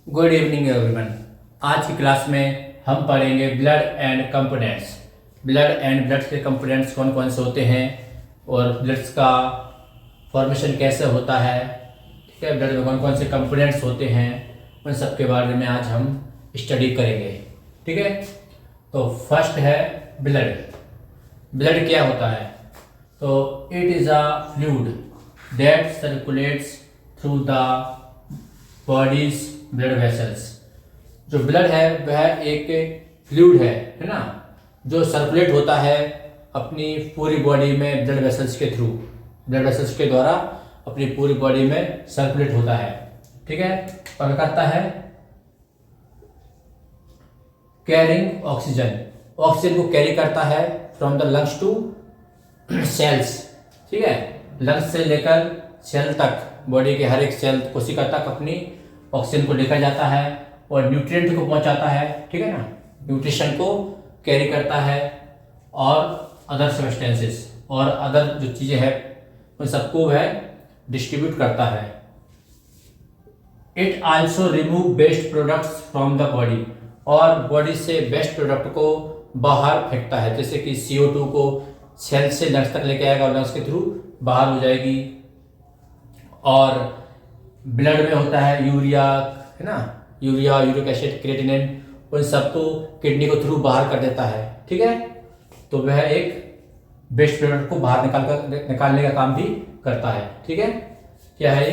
Good evening everyone. आज की class में हम पढ़ेंगे ब्लड एंड कंपोनेंट्स। ब्लड के कंपोनेंट्स कौन कौन से होते हैं और ब्लड्स का फॉर्मेशन कैसे होता है, ठीक है। ब्लड में कौन कौन से कंपोनेंट्स होते हैं, उन सब के बारे में आज हम स्टडी करेंगे, ठीक है। तो फर्स्ट है ब्लड। ब्लड क्या होता है? तो it is a fluid that circulates through the bodies blood vessels. जो ब्लड है वह एक फ्लूइड है ना, जो सर्कुलेट होता है अपनी पूरी बॉडी में ब्लड वेसल्स के थ्रू, ब्लड वेसल्स के द्वारा अपनी पूरी बॉडी में सर्कुलेट होता है, ठीक है। और करता है कैरिंग ऑक्सीजन, ऑक्सीजन को कैरी करता है from the lungs to cells, ठीक है। लंग्स से लेकर सेल तक, बॉडी के हर एक सेल कोशिका तक अपनी ऑक्सीजन को लेकर जाता है और न्यूट्रिएंट को पहुंचाता है, ठीक है ना। न्यूट्रिशन को कैरी करता है और अदर सब्सटेंसेस और अदर जो चीज़ें हैं उन सबको वह डिस्ट्रीब्यूट करता है। It also remove waste products from the body, और बॉडी से वेस्ट प्रोडक्ट को बाहर फेंकता है, जैसे कि CO2 को सेल से लंग्स तक लेके आएगा और लंग्स के थ्रू बाहर हो जाएगी। और ब्लड में होता है यूरिया, है ना, यूरिक एसिड, क्रिएटिनिन, उन सबको किडनी को थ्रू बाहर कर देता है, ठीक है। तो वह एक वेस्ट प्रोडक्ट को बाहर निकालने का काम भी करता है, ठीक है। क्या है?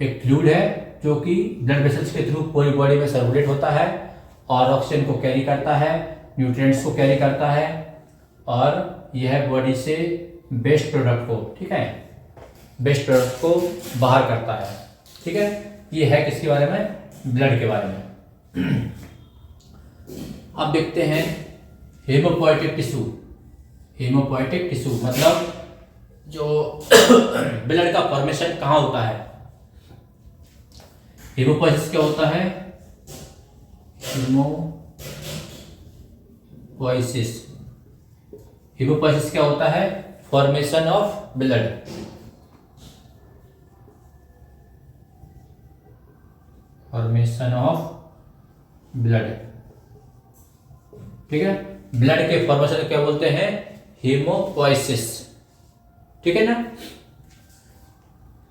एक फ्लूइड है जो कि ब्लड वेसल्स के थ्रू पूरी बॉडी में सर्कुलेट होता है और ऑक्सीजन को कैरी करता है, न्यूट्रिएंट्स को कैरी करता है और यह बॉडी से वेस्ट प्रोडक्ट को, ठीक है, वेस्ट प्रोडक्ट को बाहर करता है, ठीक है। ये है किसके बारे में? ब्लड के बारे में। अब देखते हैं हेमोपोएटिक टिश्यू। हेमोपोएटिक टिश्यू मतलब जो ब्लड का फॉर्मेशन कहाँ होता है? हेमोपोएसिस क्या होता है? हेमोपोएसिस क्या होता है? Formation of blood. Formation of blood, ठीक है। ब्लड के फॉर्मेशन क्या बोलते हैं? हेमोपोएसिस, ठीक है ना।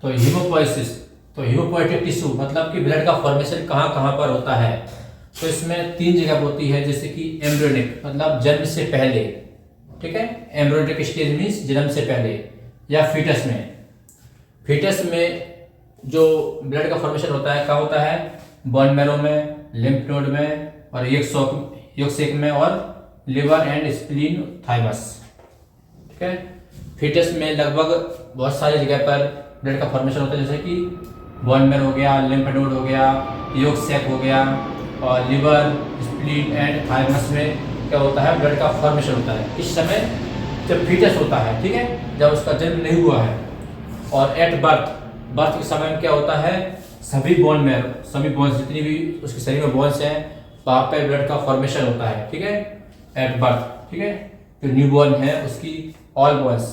तो हेमोपोएटिक टिश्यू मतलब कि ब्लड का फॉर्मेशन कहाँ कहाँ पर होता है? तो इसमें 3 जगह होती है, जैसे कि एम्ब्रियोनिक मतलब जन्म से पहले, ठीक है। एम्ब्रियोनिक स्टेज मीन्स जन्म से पहले, या फीटस में। फीटस में जो ब्लड का फॉर्मेशन होता है कहाँ होता है? बोन मैरो में, लिम्फ नोड में और यकृत में और लिवर एंड स्प्लीन, थाइमस, ठीक है। फीटस में लगभग बहुत सारी जगह पर ब्लड का फॉर्मेशन होता है, जैसे कि बोन मैरो हो गया, लिम्फ नोड हो गया, यकृत हो गया और लिवर, स्प्लीन एंड थाइमस में क्या होता है? ब्लड का फॉर्मेशन होता है। इस समय जब फीटस होता है, ठीक है, जब उसका जन्म नहीं हुआ है। और एट बर्थ के समय में क्या होता है? सभी बोन्स जितनी भी उसके शरीर में बोन्स हैं वहाँ पे ब्लड का फॉर्मेशन होता है, ठीक है, एट बर्थ, ठीक है। जो न्यूबॉर्न है उसकी ऑल बोन्स,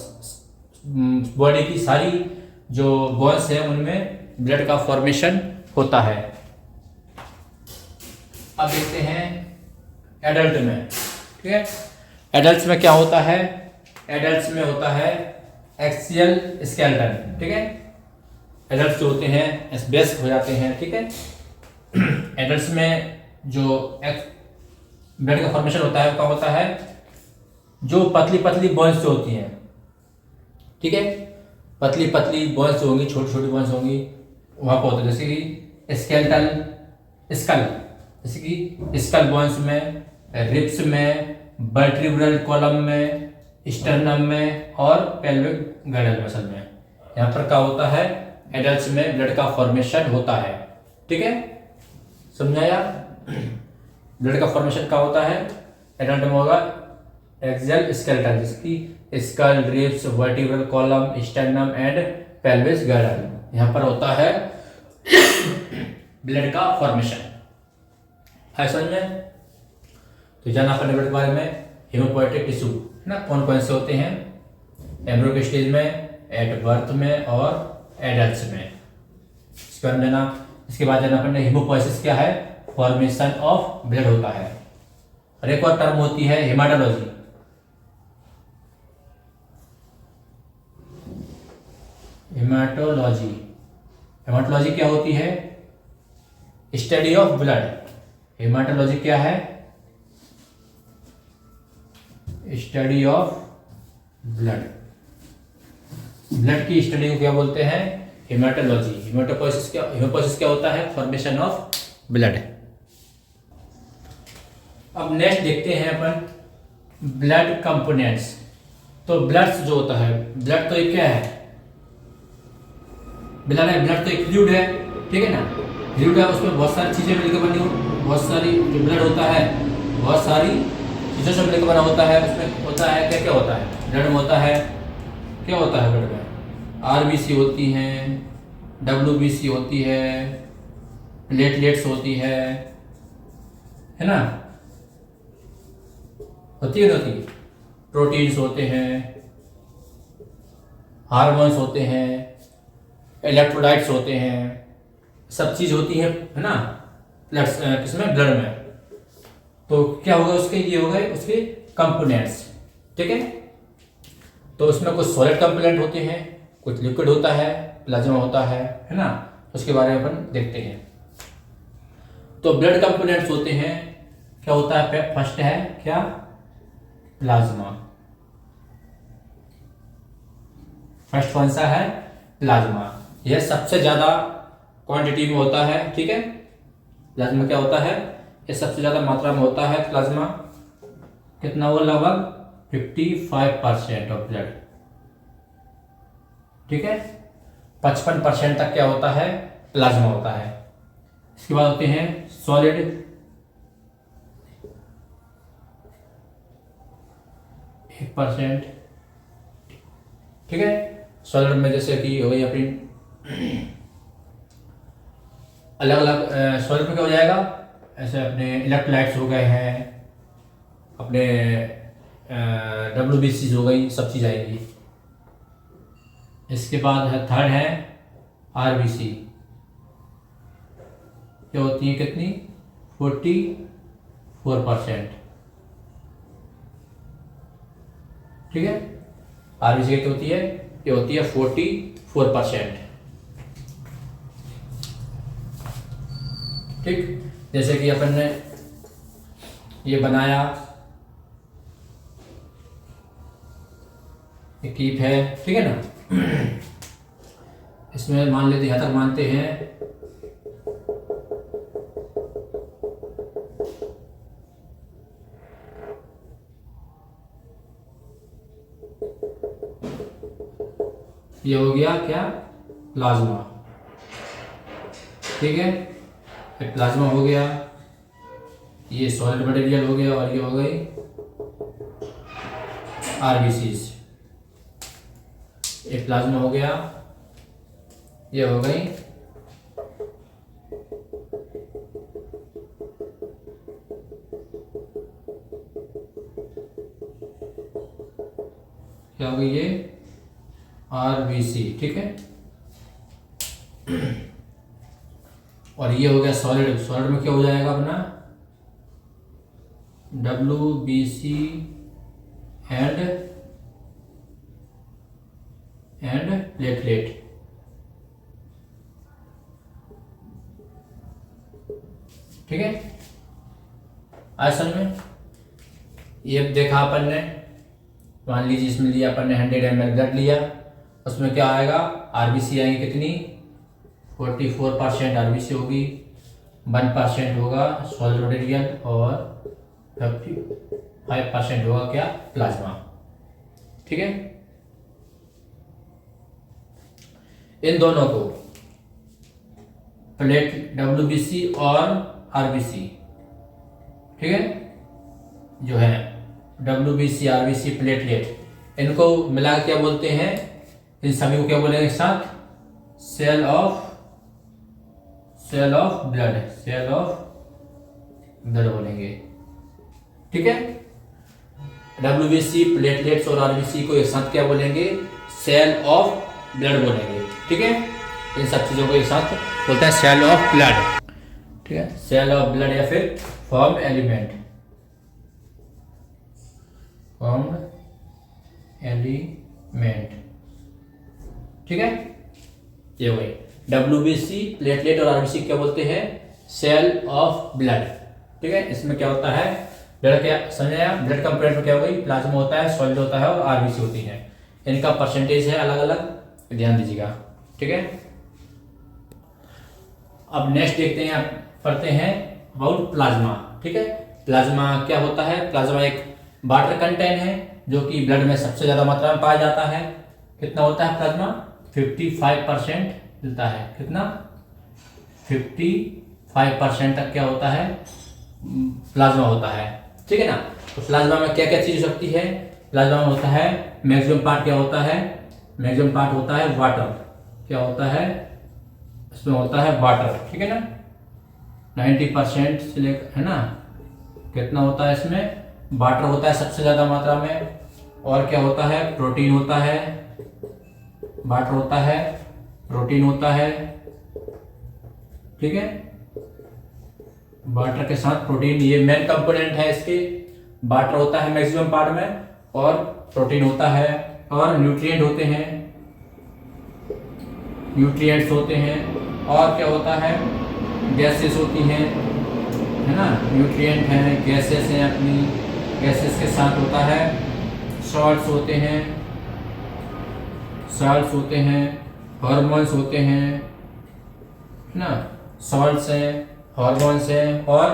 बॉडी की सारी जो बोन्स हैं उनमें ब्लड का फॉर्मेशन होता है। अब देखते हैं एडल्ट में, ठीक है। एडल्ट्स में क्या होता है? एडल्ट्स में होता है एक्सियल स्केलेटन, ठीक है। एडल्ट्स जो होते हैं वयस्क हो जाते हैं, ठीक है। एडल्ट्स में जो ब्लड का फॉर्मेशन होता है क्या होता है? जो पतली पतली बोन्स जो होती हैं, ठीक है, पतली पतली बोन्स जो होंगी, छोटी छोटी बोन्स होंगी, वहाँ पर होता है, जैसे कि स्कल, जैसे कि स्कल बोन्स में, रिब्स में, वर्टिब्रल कॉलम में, स्टर्नम में और पेल्विक गैडल मसल में। यहाँ पर क्या होता है? एडल्ट्स में ब्लड का फॉर्मेशन होता है, ठीक है। समझाया? ब्लड का फॉर्मेशन क्या होता है? एडल्ट में होगा एक्सियल स्केलेटन, जिसकी skull, ribs, vertebral column, sternum and pelvic girdle, यहाँ पर होता है ब्लड का फॉर्मेशन। है समझ में? तो जाना अपने ब्लड के बारे में। हेमोपोएटिक टिश्यू ना कौन कौन से होते हैं? एम्ब्रियो स्टेज में, एट बर्थ में और एडल्ट्स में। इसके बारे में जाना इसके बाद जाना अपन ने हीमोपोइसिस क्या है, फॉर्मेशन ऑफ ब्लड होता है। और एक और टर्म होती है हेमाटोलॉजी। हेमाटोलॉजी, हेमाटोलॉजी क्या होती है, स्टडी ऑफ ब्लड। हेमाटोलॉजी क्या है, स्टडी ऑफ ब्लड। ब्लड की स्टडी को क्या बोलते हैं, हेमाटोलॉजी। हेमोपोइसिस क्या होता है, फॉर्मेशन ऑफ ब्लड। अब नेक्स्ट देखते हैं अपन ब्लड कंपोनेंट्स। तो ब्लड जो होता है, ब्लड तो एक क्या है, ब्लड तो एक फ्लूइड है, ठीक है ना। फ्लूइड है, उसमें बहुत सारी चीजें मिलकर बनी हो, बहुत सारी जो ब्लड होता है बहुत सारी चीजों से मिलकर बना होता है। उसमें होता है क्या क्या होता है ब्लड में, होता है क्या होता है ब्लड में, आरबीसी होती हैं, डब्ल्यूबीसी होती है, प्लेटलेट्स होती है ना, होती है ना, होती है। प्रोटीन्स होते हैं, हार्मोन्स होते हैं, इलेक्ट्रोलाइट्स होते हैं, सब चीज होती है ना किसमें, ब्लड में। तो क्या होगा उसके, ये हो गए उसके कंपोनेंट्स, ठीक है। तो उसमें कुछ सॉलिड कंपोनेंट होते हैं, कुछ लिक्विड होता है, प्लाज्मा होता है ना। उसके बारे में अपन देखते हैं। तो ब्लड कंपोनेंट्स होते हैं, क्या होता है, फर्स्ट है क्या, प्लाज्मा। फर्स्ट कौन सा है, प्लाज्मा। यह सबसे ज्यादा क्वांटिटी में होता है, ठीक है। प्लाज्मा क्या होता है, ये सबसे ज्यादा मात्रा में होता है प्लाज्मा। कितना होगा, लगभग 55% ऑफ ब्लड, ठीक है। 55% तक क्या होता है, प्लाज्मा होता है। इसके बाद होते हैं सॉलिड, 1%, ठीक है। सॉलिड में जैसे कि हो गई अपनी अलग अलग सॉलिड में क्या हो जाएगा, ऐसे अपने इलेक्ट्रोलाइट्स हो गए हैं, अपने डब्ल्यूबीसी हो गई, सब चीज आएगी। इसके बाद है थर्ड है आरबीसी, क्या होती है, कितनी, 44%, ठीक है। आरबीसी क्या होती है, ये होती है 44%, ठीक। जैसे कि अपन ने ये बनाया, एक कीप है, ठीक है ना। इसमें मान लेते यहाँ तक मानते हैं ये हो गया क्या, प्लाज्मा, ठीक है। एक प्लाज्मा हो गया, ये सॉलिड मटेरियल हो गया, और ये हो गई आरबीसीज। एक प्लाज्मा हो गया, ये हो गई क्या हो गई, ये आरबीसी, ठीक है। और ये हो गया सॉलिड। सॉलिड में क्या हो जाएगा अपना, डब्ल्यूबीसी एंड प्लेटलेट, ठीक है। आसन में ये देखा अपन ने, मान लीजिए इसमें लिया अपन ने 100 ml ब्लड लिया, उसमें क्या आएगा, आरबीसी आएंगे कितनी, 44% आरबीसी होगी, 1% होगा सॉलिड मटेरियल, और 55% होगा क्या, प्लाज्मा, ठीक है। इन दोनों को प्लेट डब्ल्यूबीसी और आरबीसी, ठीक है, जो है डब्ल्यूबीसी आरबीसी प्लेटलेट, इनको मिला क्या बोलते हैं, इन सभी को क्या बोलेंगे साथ, cell of blood, cell of blood बोलेंगे, ठीक है। डब्ल्यूबीसी प्लेटलेट्स और आरबीसी को एक साथ क्या बोलेंगे, सेल ऑफ ब्लड बोलेंगे, ठीक है। इन सब चीज़ों को एक साथ बोलते हैं सेल ऑफ ब्लड। ठीक है, सेल ऑफ ब्लड या फिर फॉर्म एलिमेंट, फॉर्म एलिमेंट। ठीक है, ये वही WBC प्लेटलेट और RBC क्या बोलते हैं, सेल ऑफ ब्लड। ठीक है, इसमें क्या होता है, ब्लड क्या समझाया, ब्लड कंपोनेंट में क्या हो गई, प्लाज्मा होता है, सॉलिड होता है और RBC होती है। इनका परसेंटेज है अलग अलग, ध्यान दीजिएगा। ठीक है, अब नेक्स्ट देखते हैं, पढ़ते हैं अबाउट प्लाज्मा। ठीक है, प्लाज्मा क्या होता है, प्लाज्मा एक वाटर कंटेंट है जो कि ब्लड में सबसे ज्यादा मात्रा में पाया जाता है। कितना होता है प्लाज्मा, 55% मिलता है। कितना, 55% तक क्या होता है, प्लाज्मा होता है। ठीक है ना, तो प्लाज्मा में क्या क्या चीज हो सकती है, प्लाज्मा में होता है मैक्सिमम पार्ट क्या होता है, मैक्सिमम पार्ट होता है वाटर। क्या होता है, इसमें होता है वाटर। ठीक है ना, 90% से लेकर, है ना, कितना होता है इसमें, वाटर होता है सबसे ज्यादा मात्रा में। और क्या होता है, प्रोटीन होता है, वाटर होता है, प्रोटीन होता है। ठीक है, वाटर के साथ प्रोटीन, ये मेन कंपोनेंट है इसके। वाटर होता है मैक्सिमम पार्ट में और प्रोटीन होता है और न्यूट्रिएंट होते हैं, न्यूट्रिएंट्स होते हैं। और क्या होता है, गैसेस होती हैं, है ना, न्यूट्रिएंट हैं, गैसेस हैं, अपनी गैसेस के साथ होता है सॉल्ट्स होते हैं, सॉल्ट्स होते हैं, हार्मोन्स होते हैं, है ना, सॉल्ट्स हैं, हार्मोन्स हैं। और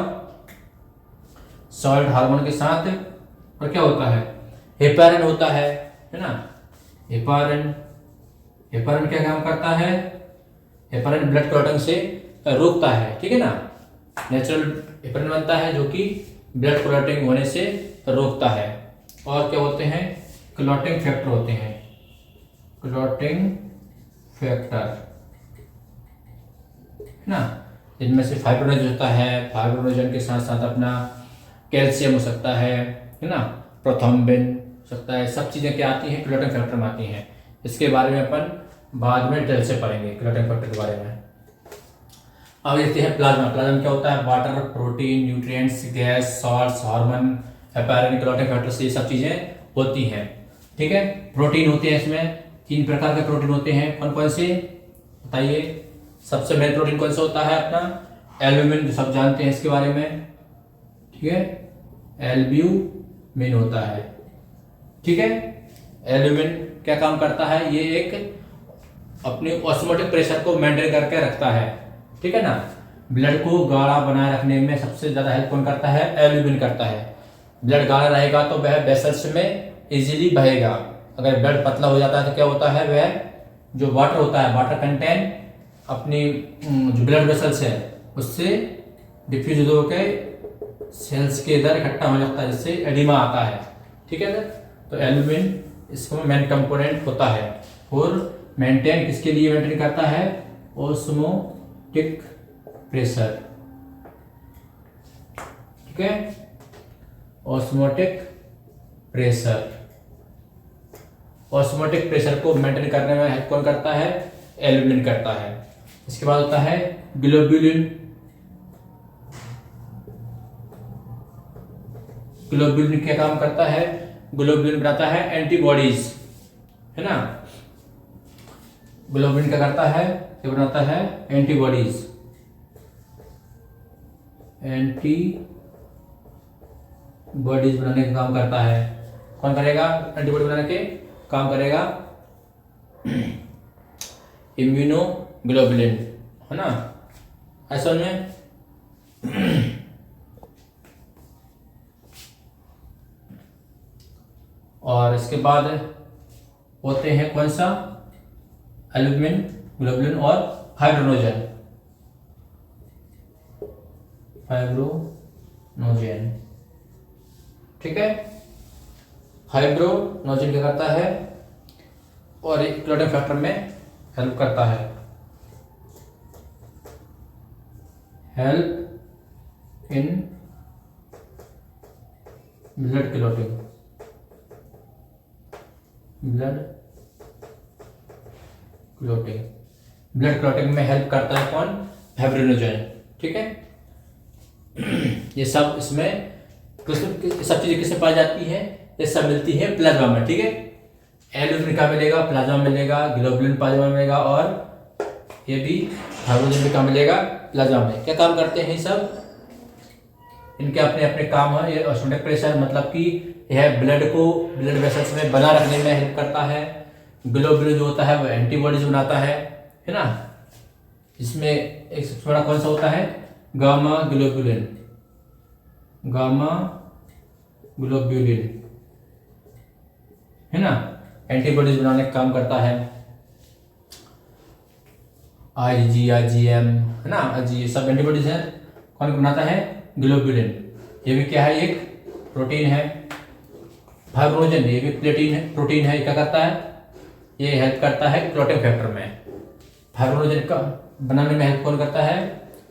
सॉल्ट हार्मोन के साथ और क्या होता है, हेपारिन होता है ना, हेपारिन। हेपारिन क्या काम करता है, हेपारिन ब्लड क्लॉटिंग से रोकता है। ठीक है ना, नेचुरल हेपारिन बनता है जो कि ब्लड क्लॉटिंग होने से रोकता है। और क्या होते हैं, क्लॉटिंग फैक्टर होते हैं, क्लॉटिंग फैक्टर, है ना, इनमें से फाइब्रोनोजन होता है, फाइब्रोनोजन के साथ साथ अपना कैल्शियम हो सकता है ना, प्रोथ्रोम्बिन हो सकता है। सब चीज़ें क्या आती हैं, क्लॉटिंग फैक्टर में आती हैं। इसके बारे में अपन बाद में डिटेल से पढ़ेंगे क्लॉटिंग फैक्टर के बारे में। अब देखते हैं प्लाज्मा। प्लाज्मा क्या होता है, water, protein, nutrients, gas, salts, hormone, heparin, clotting factor से ये सब चीज़ें होती हैं। ठीक है, प्रोटीन होते हैं, इसमें 3 प्रकार के प्रोटीन होते हैं। कौन कौन से बताइए, सबसे मेन प्रोटीन कौन सा होता है अपना, एल्ब्यूमिन, जो सब जानते हैं इसके बारे में। ठीक है, एल्ब्यूमिन होता है। ठीक है, एल्ब्यूमिन क्या काम करता है, ये एक अपने ऑस्मोटिक प्रेशर को मेंटेन करके रखता है। ठीक है ना, ब्लड को गाढ़ा बनाए रखने में सबसे ज्यादा हेल्प कौन करता है, एल्ब्यूमिन करता है। ब्लड गाढ़ा रहेगा तो वह वेसल्स में इजीली बहेगा। अगर ब्लड पतला हो जाता है तो क्या होता है, वह जो वाटर होता है, वाटर कंटेंट अपनी जो ब्लड वेसल्स है उससे डिफ्यूज होकर सेल्स के इधर इकट्ठा होने लगता है, जिससे एडिमा आता है। ठीक है सर, तो एल्ब्यूमिन इसको मेन कंपोनेंट होता है। और मेंटेन किसके लिए मेंटेन करता है, ऑस्मोटिक प्रेशर। ठीक है, ऑस्मोटिक प्रेशर, ऑस्मोटिक प्रेशर को मेंटेन करने में हेल्प कौन करता है, एल्ब्यूमिन करता है। इसके बाद होता है ग्लोब्यूलिन। ग्लोब्यूलिन क्या काम करता है, ग्लोब्यूलिन बनाता है एंटीबॉडीज, है ना। ग्लोब्यूलिन क्या करता है, ये बनाता है एंटीबॉडीज, एंटीबॉडीज बनाने का काम करता है। कौन करेगा, एंटीबॉडी बनाने के काम करेगा इम्यूनोग्लोबुलिन, है ना, ऐसा में। और इसके बाद होते हैं कौन सा, एल्ब्यूमिन, ग्लोबुलिन और फाइब्रोनोजन। फाइब्रोनोजन, ठीक है, फाइब्रोनोजन क्या करता है और एक क्लॉटिंग फैक्टर में हेल्प करता है, help in blood clotting, blood clotting. Blood clotting में हेल्प करता है कौन, फाइब्रिनोजन। ठीक है, ये सब इसमें सब चीजें किससे पाई जाती है, ये सब मिलती है प्लाज्मा में। ठीक है, एल्यूमिन का मिलेगा, प्लाज्मा मिलेगा, ग्लोबुलिन प्लाज्मा मिलेगा, और ये भी हाइड्रोजन भी का मिलेगा प्लाज्मा में। क्या काम करते हैं ये सब, इनके अपने अपने काम है। ये ऑस्मोटिक प्रेशर मतलब कि यह ब्लड को ब्लड वेसल्स में बना रखने में हेल्प करता है। ग्लोबुलिन जो होता है वो एंटीबॉडीज बनाता है ना। इसमें एक सबसे बड़ा कौन सा होता है, गामा ग्लोबुलिन, गामा ग्लोबुलिन है ना, एंटीबॉडीज बनाने का काम करता है। IgG, IgM है ना, ये सब एंटीबॉडीज है। कौन बनाता है, ग्लोबुलिन। ये भी क्या है, एक प्रोटीन है। फाइब्रिनोजन ये भी प्रोटीन है। क्या करता है, ये हेल्प करता है क्लॉटिंग फैक्टर में। फाइब्रिनोजन का बनाने में हेल्प कौन करता है,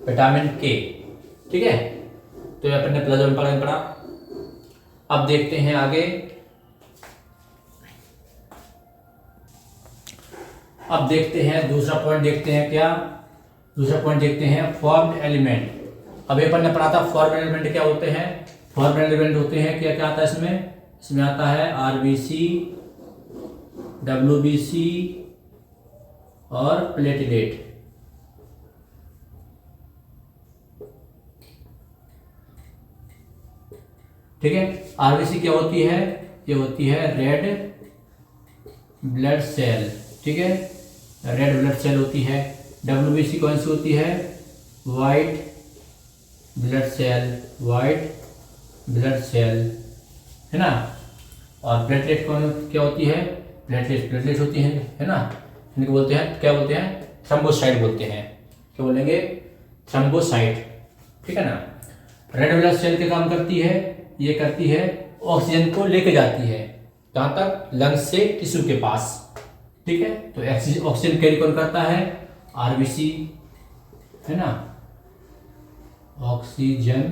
विटामिन के। ठीक है, तो ये अपने प्लाज्मा में पड़ा। अब देखते हैं आगे, अब देखते हैं दूसरा पॉइंट, देखते हैं क्या दूसरा पॉइंट देखते हैं, फॉर्म्ड एलिमेंट। अब अपन ने पढ़ा था फॉर्म्ड एलिमेंट क्या होते हैं। फॉर्म्ड एलिमेंट होते हैं, क्या क्या आता है इसमें आता है RBC, WBC और प्लेटलेट। ठीक है, RBC क्या होती है, ये होती है रेड ब्लड सेल। ठीक है, रेड ब्लड सेल होती है। WBC कौन सी होती है, white blood cell, white blood cell है ना। और प्लेटलेट कौन क्या होती है, प्लेटलेट होती है ना। इनको बोलते हैं, क्या बोलते हैं, थ्रोम्बोसाइट बोलते हैं। क्या बोलेंगे, थ्रोम्बोसाइट। ठीक है ना। रेड ब्लड सेल के काम करती है, ये करती है ऑक्सीजन को लेके जाती है कहाँ तक, लंग्स से टिश्यू के पास। ठीक है, तो ऑक्सीजन कैरी कौन करता है, RBC है ना, ऑक्सीजन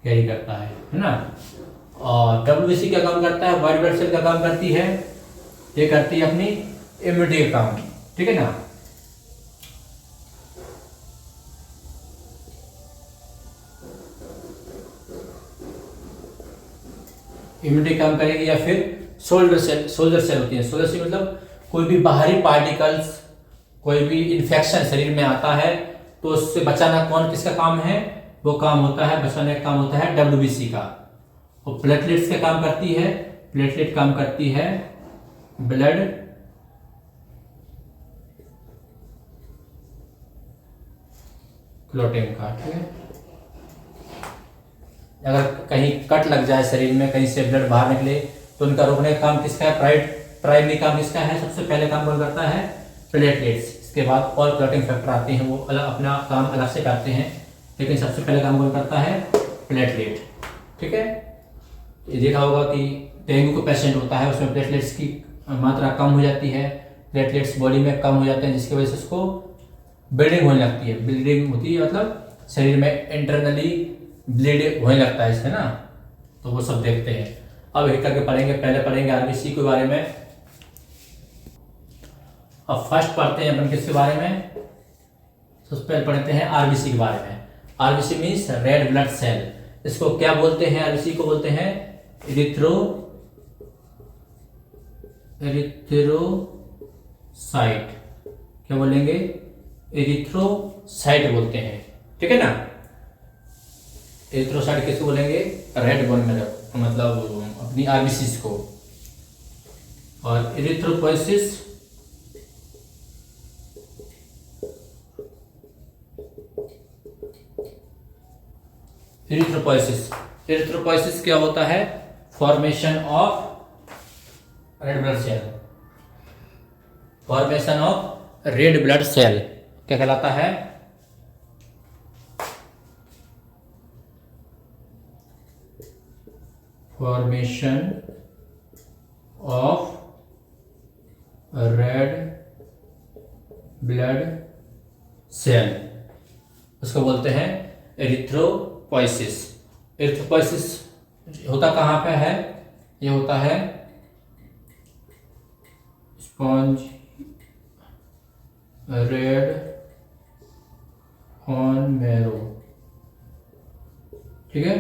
कैरी करता है ना। और WBC क्या काम करता है, व्हाइट ब्लड सेल का काम करती है, ये करती है अपनी इम्यूनिटी का काम। ठीक है ना। इम्यूनिटी काम करेगी, या फिर सोल्जर सेल होती है। सोल्जर सेल मतलब कोई भी बाहरी पार्टिकल्स, कोई भी इन्फेक्शन शरीर में आता है तो उससे बचाना कौन किसका काम है, वो काम होता है, बचाने का काम होता है WBC का। और प्लेटलेट्स क्या काम करती है, प्लेटलेट काम करती है ब्लड क्लॉटिंग का। ठीक है, अगर कहीं कट लग जाए शरीर में, कहीं से ब्लड बाहर निकले तो उनका रोकने का काम किसका है, प्राइमरी काम किसका है, सबसे पहले काम कौन करता है, प्लेटलेट्स। इसके बाद और क्लॉटिंग फैक्टर आते हैं, वो अपना काम अलग से करते हैं, लेकिन सबसे पहले काम कौन करता है, प्लेटलेट। ठीक है, ये देखा होगा कि डेंगू का पेशेंट होता है, उसमें प्लेटलेट्स की मात्रा कम हो जाती है, प्लेटलेट्स बॉडी में कम हो जाते हैं, जिसकी वजह से उसको ब्लीडिंग होने लगती है। ब्लीडिंग होती है मतलब शरीर में इंटरनली ब्लीड होने लगता है इससे ना। तो वो सब देखते हैं। अब एक करके पढ़ेंगे, पहले पढ़ेंगे RBC के बारे में। अब फर्स्ट पढ़ते हैं अपन किसके बारे में, सबसे पहले पढ़ते हैं RBC के बारे में। RBC means red blood cell. इसको क्या बोलते हैं, RBC को बोलते हैं एरिथ्रोसाइट। क्या बोलेंगे, एरिथ्रोसाइट बोलते हैं। ठीक है ना। एरिथ्रोसाइट किसको बोलेंगे, रेड बोन में मतलब अपनी RBC को। और एरिथ्रोपोइसिस एरिथ्रोपोइसिस क्या होता है, formation of red blood cell. Formation of red blood cell क्या कहलाता है, formation of red blood cell, उसको बोलते हैं एरिथ्रोपोइसिस। एरिथ्रोपोइसिस होता कहाँ पे है, ये होता है स्पॉन्ज रेड बोन मैरो। ठीक है,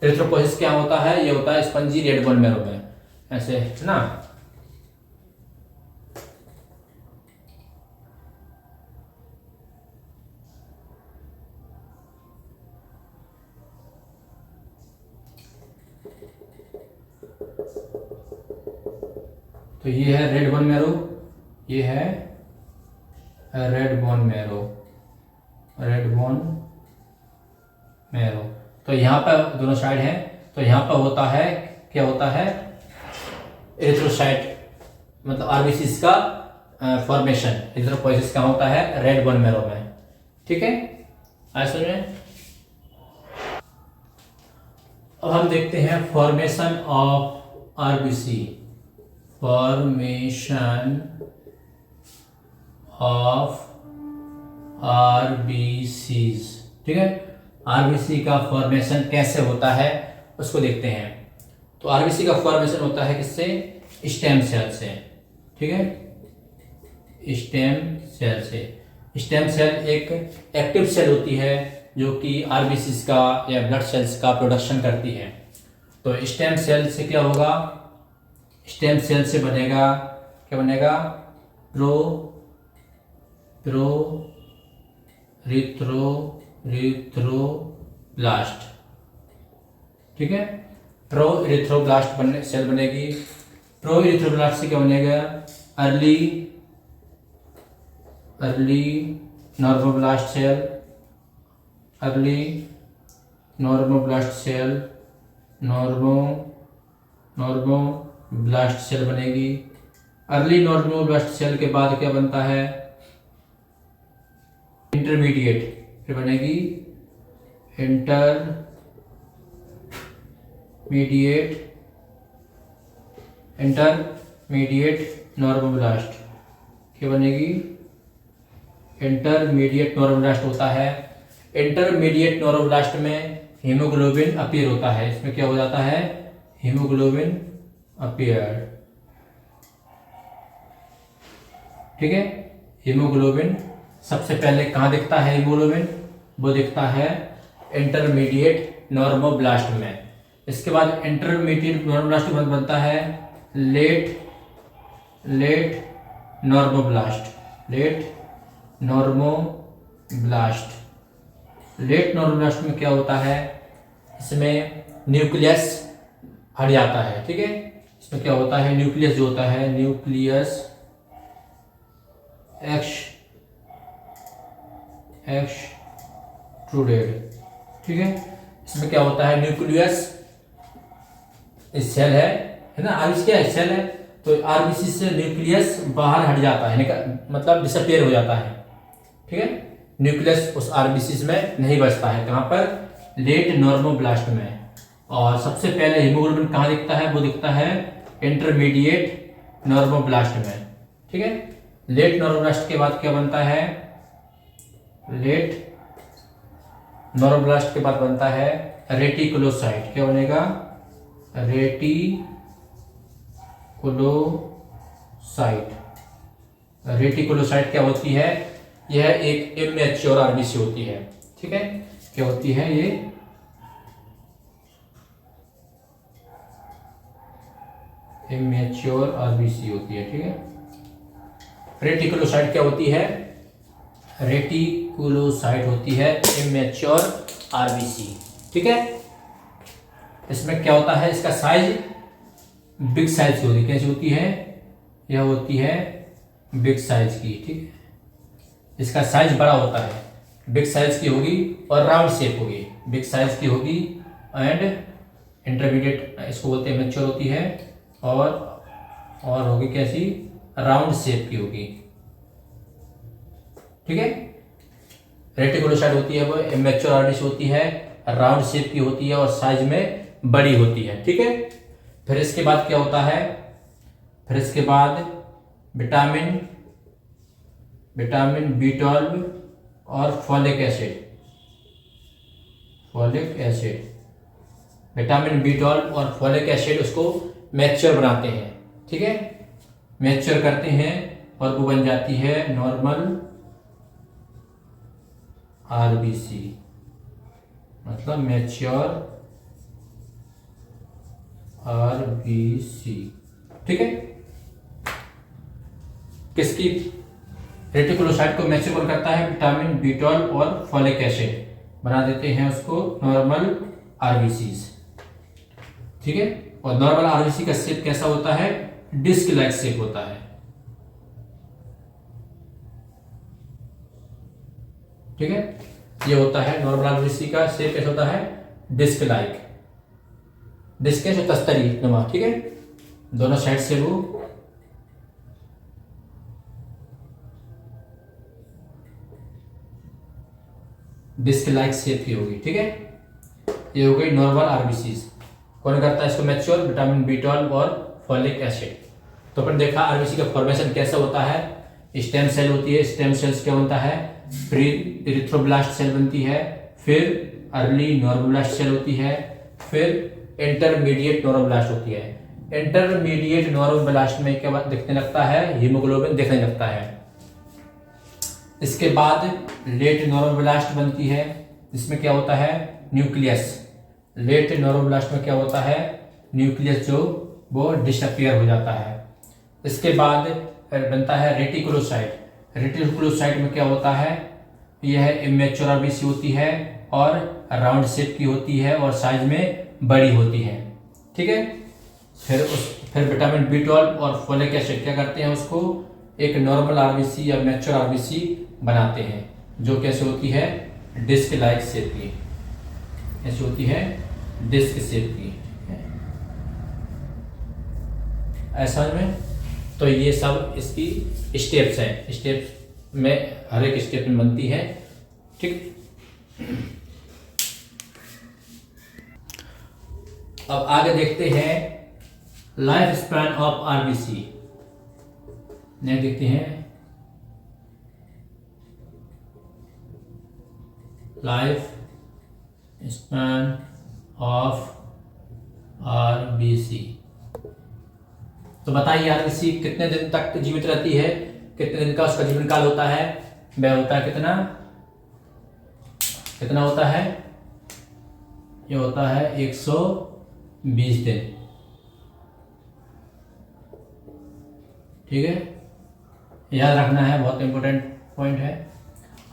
एरिथ्रोपोइसिस क्या होता है? ये होता है स्पंजी रेड बोन मैरो में, ऐसे है ना। तो ये है रेड बोन मैरो, ये है red bone marrow, red bone marrow. तो यहाँ पर दोनों साइड हैं, तो यहाँ पर होता है, क्या होता है? एरिथ्रोसाइट, मतलब आरबीसी का फॉर्मेशन। एरिथ्रोपोइसिस का होता है रेड बोन मैरो में। ठीक है, आज सुनिए। अब हम देखते हैं formation of RBC, formation of RBCs. ठीक है, आरबीसी का फॉर्मेशन कैसे होता है उसको देखते हैं। तो आरबीसी का फॉर्मेशन होता है किससे? स्टेम सेल से। ठीक है, स्टेम सेल से। स्टेम सेल एक एक्टिव सेल होती है जो कि आरबीसी का या ब्लड सेल्स का प्रोडक्शन करती है। तो स्टेम सेल से क्या होगा? स्टेम सेल से बनेगा, क्या बनेगा? प्रोइरिथ्रोब्लास्ट। ठीक है, प्रोइरिथ्रोब्लास्ट सेल बनेगी। प्रोइरिथ्रोब्लास्ट से क्या बनेगा? Early normoblast cell, early normoblast cell, normoblast cell बनेगी। अर्ली नॉर्मोब्लास्ट सेल के बाद क्या बनता है? इंटरमीडिएट, फिर बनेगी इंटरमीडिएट नॉर्मोब्लास्ट। क्या बनेगी? इंटरमीडिएट नॉर्मोब्लास्ट होता है। इंटरमीडिएट नॉर्मोब्लास्ट में हीमोग्लोबिन अपीयर होता है। इसमें क्या हो जाता है? Haemoglobin appear. ठीक है, हीमोग्लोबिन सबसे पहले कहाँ दिखता है? हीमोग्लोबिन वो दिखता है इंटरमीडिएट नॉर्मोब्लास्ट में। इसके बाद इंटरमीडिएट नॉर्मोब्लास्ट के बाद बनता है लेट नॉर्मोब्लास्ट। लेट नॉर्मोब्लास्ट में क्या होता है? इसमें न्यूक्लियस हट जाता है। ठीक है, इसमें क्या होता है? न्यूक्लियस जो होता है, न्यूक्लियस एक्सट्रूडेड। ठीक है, इसमें क्या होता है? न्यूक्लियस सेल है ना, आरबीसी क्या सेल है, तो आरबीसी से न्यूक्लियस बाहर हट जाता है, मतलब डिसअपियर हो जाता है। ठीक है, न्यूक्लियस उस आरबीसी में नहीं बचता है। कहाँ पर? लेट नॉर्मोब्लास्ट में। और सबसे पहले हीमोग्लोबिन कहाँ दिखता है? वो दिखता है इंटरमीडिएट नॉर्मोब्लास्ट में। ठीक है, लेट नॉर्मोब्लास्ट के बाद क्या बनता है? लेट नॉर्मोब्लास्ट के बाद बनता है रेटिकुलोसाइट। क्या बनेगा? रेटिकुलोसाइट क्या होती है? यह एक इमैच्योर आरबीसी होती है। ठीक है, क्या होती है? ये इमैच्योर आरबीसी होती है। ठीक है, रेटिकुलोसाइट क्या होती है? रेटिकुलोसाइट होती है इमैच्योर आरबीसी। ठीक है, इसमें क्या होता है? इसका साइज बिग साइज की होती है। कैसी होती है? यह होती है बिग साइज की। ठीक है, इसका साइज बड़ा होता है, बिग साइज की होगी और राउंड शेप होगी। बिग साइज की होगी एंड इंटरमीडिएट, इसको बोलते हैं मैच्योर होती है, और होगी कैसी? राउंड शेप की होगी। ठीक है, रेटिकुलोसाइट होती है वो इमैच्योर आरबीसी होती है, राउंड शेप की होती है और साइज में बड़ी होती है। ठीक है, फिर इसके बाद क्या होता है? फिर इसके बाद विटामिन B12 और फॉलिक एसिड। विटामिन B12 और फॉलिक एसिड उसको मैच्योर बनाते हैं। ठीक है, मैच्योर करते हैं और वो बन जाती है नॉर्मल आरबीसी, मतलब मैच्योर आरबीसी। ठीक है, किसकी रेटिकुलोसाइट को मैच्योर कौन करता है? विटामिन B12 और फॉलिक एसिड बना देते हैं उसको नॉर्मल आरबीसीज। ठीक है, और नॉर्मल आरबीसी का शेप कैसा होता है? डिस्क लाइक शेप होता है। ठीक है, ये होता है नॉर्मल आरबीसी का शेप कैसा होता है? डिस्क लाइक, डिस्क जो तस्तरी नुमा। ठीक है, दोनों साइड से वो डिस्क लाइक शेप की होगी। ठीक है, ये हो गई नॉर्मल आरबीसी। कौन करता है इसको मैच्योर? विटामिन B12 और फॉलिक एसिड। तो अपन देखा आरबीसी का फॉर्मेशन कैसा होता है। स्टेम सेल होती है, स्टेम सेल्स क्या बनता है? प्री इरिथ्रोब्लास्ट सेल बनती है, फिर अर्ली नॉर्मोब्लास्ट सेल होती है, फिर इंटरमीडिएट नॉर्मोब्लास्ट होती है। इंटरमीडिएट नॉर्मोब्लास्ट में क्या दिखने लगता है? हीमोग्लोबिन दिखने लगता है। इसके बाद लेट नॉर्मोब्लास्ट बनती है, इसमें क्या होता है? न्यूक्लियस। लेट नॉर्मोब्लास्ट में क्या होता है? न्यूक्लियस जो वो डिसअपियर हो जाता है। इसके बाद बनता है रेटिकुलोसाइट। रेटिकुलोसाइट में क्या होता है? यह इमेच्योर आरबीसी होती है और राउंड शेप की होती है और साइज में बड़ी होती है। ठीक है, फिर विटामिन B12 और फॉलिक एसिड क्या करते हैं? उसको एक नॉर्मल आरबीसी या मैच्योर आरबीसी बनाते हैं, जो कैसे होती है? डिस्क लाइक शेप की, ऐसी होती है डिस्क शेप की। ऐसा में तो ये सब इसकी स्टेप्स हैं, स्टेप्स में हर एक स्टेप में बनती है। ठीक, अब आगे देखते हैं life span of RBC. Next देखते हैं लाइफ स्पैन ऑफ आरबीसी। तो बताइए आरबीसी कितने दिन तक जीवित रहती है? कितने दिन का उसका जीवन काल होता है? वह होता है कितना? कितना होता है? ये होता है 120 दिन। ठीक है, याद रखना है, बहुत इंपॉर्टेंट पॉइंट है।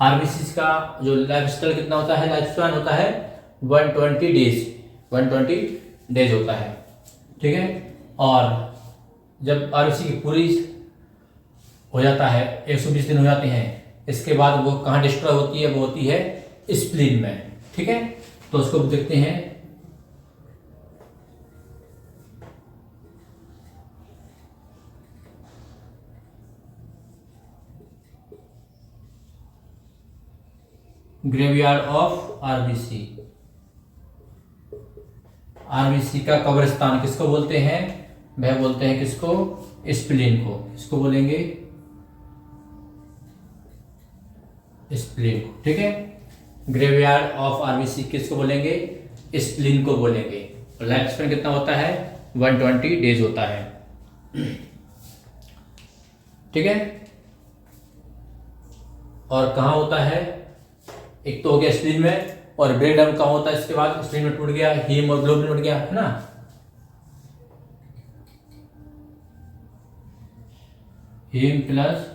आरबीसी का जो लाइफ स्टाइल कितना होता है? लाइफ स्पैन होता है 120 डेज, 120 डेज होता है। ठीक है, और जब आरबीसी की पूरी हो जाता है, 120 दिन हो जाते हैं, इसके बाद वो कहाँ डिस्ट्रॉय होती है? वो होती है स्प्लीन में। ठीक है, तो उसको देखते हैं। Graveyard of RBC. आरबीसी का कब्रिस्तान किसको बोलते हैं? वह बोलते हैं किसको? स्प्लीन को। इसको बोलेंगे स्प्लीन को। ठीक है, ग्रेवयार्ड ऑफ आरबीसी किसको बोलेंगे? स्प्लीन को बोलेंगे। लाइफ स्पैन कितना होता है? 120 डेज होता है। ठीक है, और कहाँ होता है? एक तो हो गया स्प्लीन में, और ब्रेक डाउन कहाँ होता है? इसके बाद स्प्लीन में टूट गया, हीमोग्लोबिन टूट गया, है ना? हीम प्लस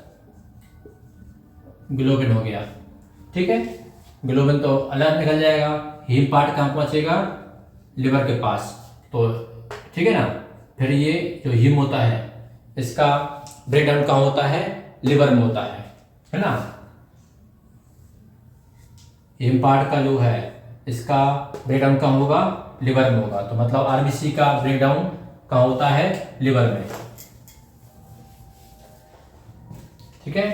ग्लोबिन हो गया। ठीक है, ग्लोबिन तो अलग निकल जाएगा, हीम पार्ट कहाँ पहुंचेगा? लिवर के पास। तो ठीक है ना, फिर ये जो हीम होता है इसका ब्रेक डाउन कहाँ होता है? लिवर में होता है ना? हीम पार्ट का जो है इसका ब्रेक डाउन कहाँ होगा? लिवर में होगा। तो मतलब आरबीसी का ब्रेक डाउन कहाँ होता है? लिवर में। ठीक है,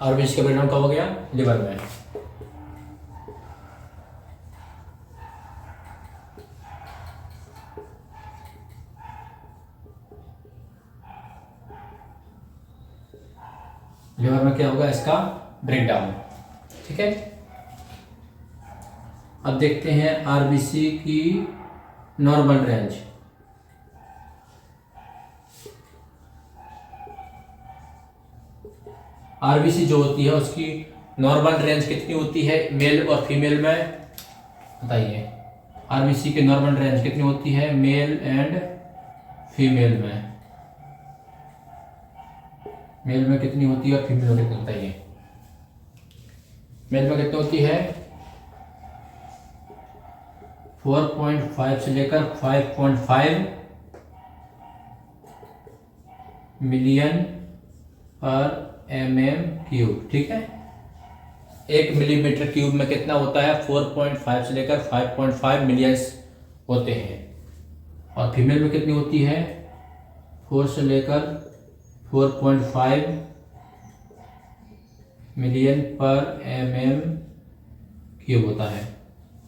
आरबीसी का ब्रेक डाउन कहाँ हो गया? लिवर में। लिवर में क्या होगा? इसका ब्रेक डाउन। ठीक है, अब देखते हैं आरबीसी की नॉर्मल रेंज। आरबीसी जो होती है उसकी नॉर्मल रेंज कितनी होती है मेल और फीमेल में, बताइए। आरबीसी की नॉर्मल रेंज कितनी होती है मेल एंड फीमेल में, मेल में कितनी होती है और फीमेल में कितनी, बताइए। मेल में कितनी होती है 4.5 से लेकर 5.5 मिलियन पर mm³, ठीक है। 1 मिलीमीटर क्यूब में कितना होता है 4.5 से लेकर 5.5 मिलियंस होते हैं। और फीमेल में कितनी होती है 4 से लेकर 4.5 मिलियन पर mm³ होता है,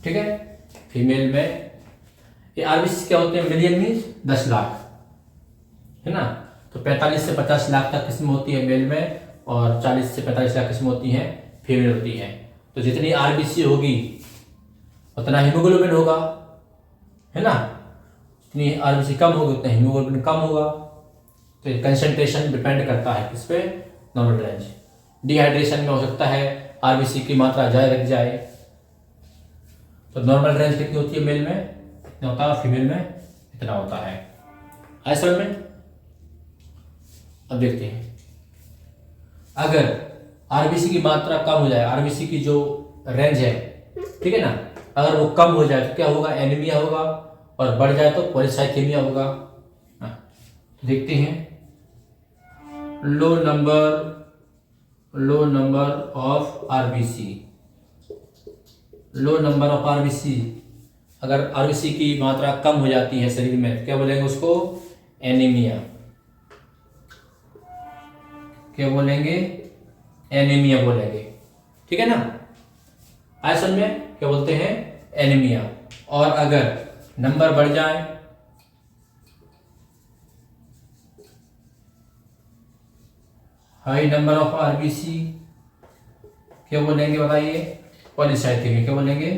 ठीक है। फीमेल में ये आरबीसी क्या होते हैं, मिलियन मीन्स 10 लाख, है ना। तो 45 से 50 लाख तक किस्म होती है मेल में, और 40 से 45 लाख किस्म होती हैं फीमेल होती हैं। तो जितनी आरबीसी होगी उतना हीमोग्लोबिन होगा, है ना। जितनी आरबीसी कम होगी उतना हीमोग्लोबिन कम होगा। तो ये कंसंट्रेशन डिपेंड करता है किस पे, नॉर्मल रेंज। डिहाइड्रेशन में हो सकता है आरबीसी की मात्रा ज़्यादा लग जाए। तो नॉर्मल रेंज कितनी होती है मेल में, इतना होता है, फीमेल में इतना होता है। ऐसा में अब देखते हैं, अगर आरबीसी की मात्रा कम हो जाए, आरबीसी की जो रेंज है, ठीक है ना, अगर वो कम हो जाए तो क्या होगा, एनीमिया होगा, और बढ़ जाए तो पॉलीसाइथेमिया होगा। देखते हैं, low number of RBC, low number of RBC, अगर आरबीसी की मात्रा कम हो जाती है शरीर में, क्या बोलेंगे उसको, एनीमिया। क्या बोलेंगे, एनीमिया बोलेंगे, ठीक है ना। ऐसा में क्या बोलते हैं, एनीमिया। और अगर नंबर बढ़ जाए, हाई नंबर ऑफ आरबीसी, क्या बोलेंगे बताइए, पॉलीसाइथेमिया। क्या बोलेंगे,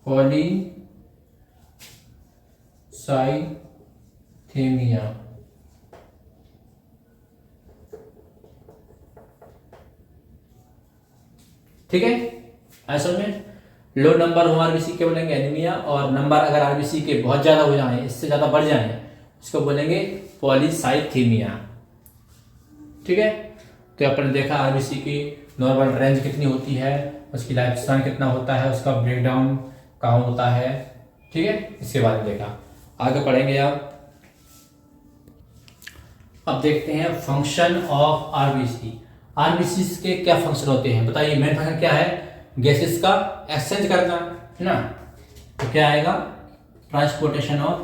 पॉलीसाइथेमिया। ठीक है। ऐसा में लो नंबर हो आरबीसी क्या बोलेंगे, एनीमिया। और नंबर अगर आरबीसी के बहुत ज्यादा हो जाए, इससे ज्यादा बढ़ जाए, उसको बोलेंगे पॉलीसाइथेमिया, ठीक है। तो अपन देखा आरबीसी की नॉर्मल रेंज कितनी होती है, उसकी लाइफ स्पैन कितना होता है, उसका ब्रेकडाउन कहाँ होता है, ठीक है। इसके बारे में देखा, आगे पढ़ेंगे आप। अब देखते हैं फंक्शन ऑफ आरबीसी। आरबीसी के क्या फंक्शन होते हैं, बताइए। मेन फंक्शन क्या है, गैसेस का एक्सचेंज करना, है ना। तो क्या आएगा, ट्रांसपोर्टेशन ऑफ,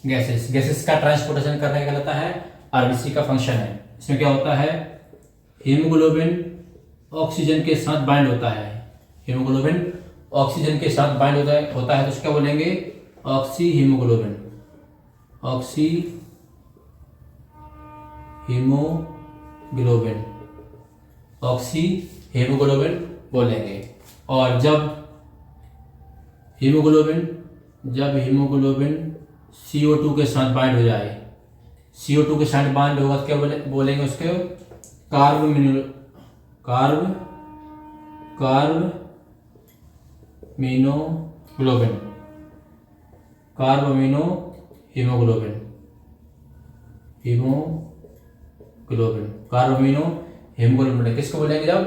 गैसेस का ट्रांसपोर्टेशन करने का कहलाता है आरबीसी का फंक्शन है। इसमें क्या होता है, हीमोग्लोबिन ऑक्सीजन के साथ बाइंड होता है, हीमोग्लोबिन ऑक्सीजन के साथ बाइंड होता है तो उसका बोलेंगे oxy haemoglobin, oxy haemoglobin, oxy haemoglobin बोलेंगे। और जब हीमोग्लोबिन CO2 के साथ बाइंड हो जाए, CO2 के साथ बाइंड होगा तो क्या बोलेंगे उसके, कार्बमिनोग्लोबिन, कार्बमिनो हीमोग्लोबिन, कार्बमिनो हीमोग्लोबिन किसको बोलेंगे, जब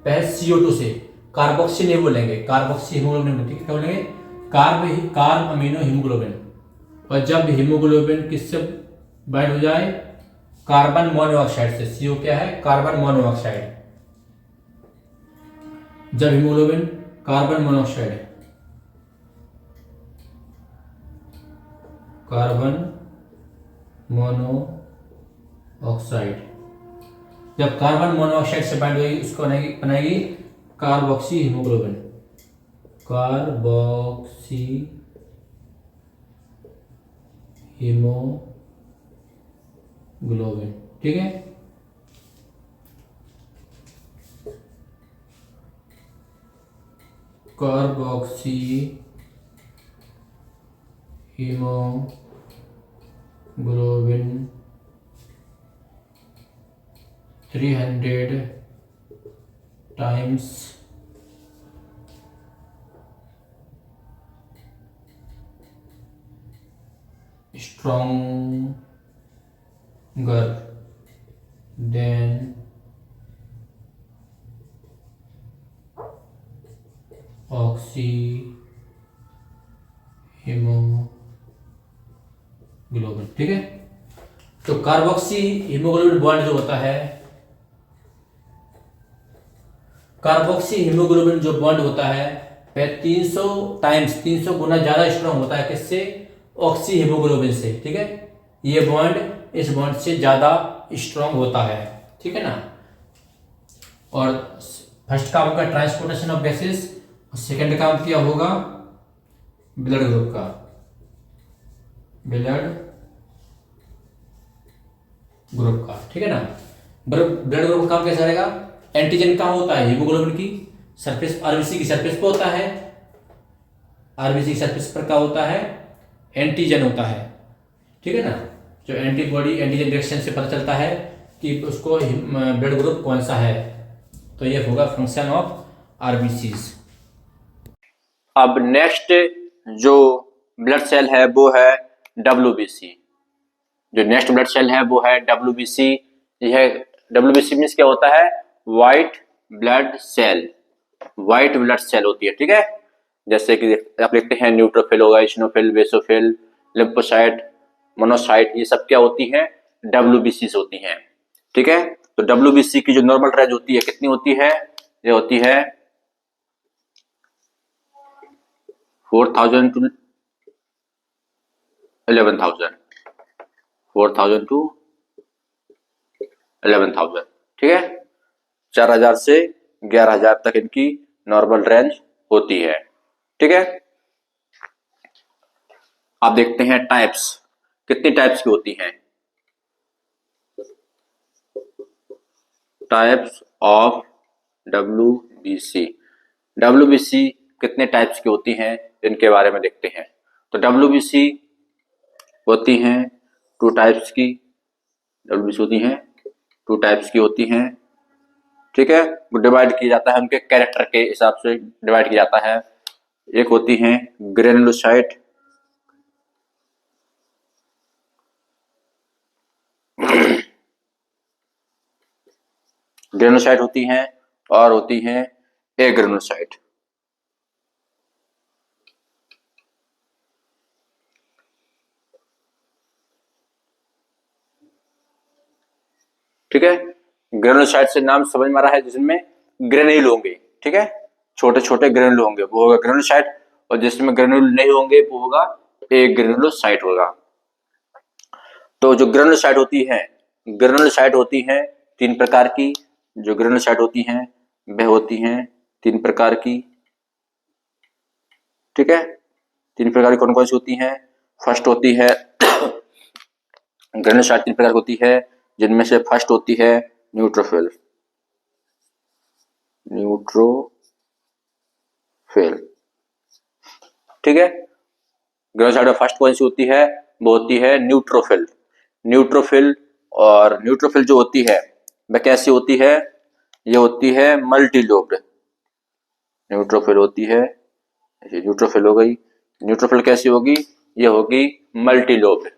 पहले CO2 से, कार्बोक्सी नहीं बोलेंगे, कार्बोक्सी हीमोग्लोबिन, ठीक है, क्या बोलेंगे, कार्ब अमीनो हीमोग्लोबिन। और जब हीमोग्लोबिन किससे बाइंड हो जाए, कार्बन मोनोऑक्साइड से, CO क्या है, कार्बन मोनोऑक्साइड। जब हीमोग्लोबिन कार्बन मोनोऑक्साइड, जब कार्बन मोनोऑक्साइड से बाइंड होगी उसको बनाएगी कार्बोक्सी हीमोग्लोबिन, कार्बोक्सी हीमोग्लोबिन, ठीक है। Carboxy haemoglobin 300 times stronger than oxy haemoglobin. ठीक है, तो कार्बोक्सी हीमोग्लोबिन बॉन्ड जो होता है, कार्बोक्सी हीमोग्लोबिन जो बॉन्ड होता है वह 300 टाइम्स 300 गुना ज्यादा स्ट्रांग होता है किससे? ऑक्सी हीमोग्लोबिन से। ठीक है, ये बॉन्ड इस बॉन्ड से ज्यादा स्ट्रांग होता है। ठीक है ना। और फर्स्ट काम का ट्रांसपोर्टेशन ऑफ गैसेस, सेकंड काम क्या होगा? ब्लड ग्रुप का, ब्लड ग्रुप का। ठीक है ना। ब्लड ग्रुप का काम कैसा रहेगा? एंटीजन कहाँ होता है? हीमोग्लोबिन की सरफेस, आरबीसी की सरफेस पे होता है। आरबीसी की सरफेस पर क्या होता है? एंटीजन होता है। ठीक है ना। जो एंटीबॉडी एंटीजन रिएक्शन से पता चलता है कि उसको ब्लड ग्रुप कौन सा है। तो ये होगा फंक्शन ऑफ आरबीसीज। अब नेक्स्ट जो ब्लड सेल है वो है डब्ल्यूबीसी। जो नेक्स्ट ब्लड सेल है वो है डब्ल्यूबीसी। यह डब्ल्यूबीसी मीन्स क्या होता है? White blood cell. White blood cell होती है। ठीक है, जैसे कि आप लिखते हैं न्यूट्रोफिल होगा, इशनोफिल, बेसोफिल, लिम्फोसाइट, मोनोसाइट, ये सब क्या होती हैं? डब्ल्यूबीसी होती हैं। ठीक है, तो डब्ल्यूबीसी की जो नॉर्मल रेंज होती है कितनी होती है? ये होती है 4000 टू 11,000, 4000 टू 11,000। ठीक है, 4000 से 11,000 तक इनकी नॉर्मल रेंज होती है। ठीक है, आप देखते हैं टाइप्स, कितनी टाइप्स की होती हैं? Types of WBC. डब्ल्यूबीसी कितने टाइप्स की होती हैं इनके बारे में देखते हैं। तो डब्ल्यूबीसी होती हैं 2 टाइप्स की। डब्ल्यूबीसी होती हैं 2 टाइप्स की होती हैं। ठीक है, वो डिवाइड किया जाता है उनके कैरेक्टर के हिसाब से डिवाइड किया जाता है। एक होती हैं ग्रेनुलोसाइट, ग्रेनुलोसाइट होती हैं, और होती हैं एग्रेनुलोसाइट। ठीक है, ग्रेनुलोसाइट से नाम समझ में आ रहा है, जिसमें ग्रेन्यूल होंगे। ठीक है, छोटे छोटे ग्रेन्यूल होंगे वो होगा ग्रेनुलोसाइट, और जिसमें ग्रेन्यूल नहीं होंगे वो होगा एग्रेनुलोसाइट होगा। तो जो ग्रेनुलोसाइट होती है, ग्रेनुलोसाइट होती है 3 प्रकार की। जो ग्रेनुलोसाइट होती हैं वह होती हैं 3 प्रकार की। ठीक है, 3 प्रकार की कौन कौन सी होती हैं? फर्स्ट होती है ग्रेनुलोसाइट 3 प्रकार की होती है, जिनमें से फर्स्ट होती है न्यूट्रोफिल। न्यूट्रोफिल। ठीक है, ग्रेनुलोसाइट में फर्स्ट कौन सी होती है? वो होती है न्यूट्रोफिल। न्यूट्रोफिल, और न्यूट्रोफिल जो होती है वह कैसी होती है? ये होती है मल्टीलोब्ड। न्यूट्रोफिल होती है, न्यूट्रोफिल हो गई। न्यूट्रोफिल कैसी होगी? ये होगी मल्टीलोब्ड।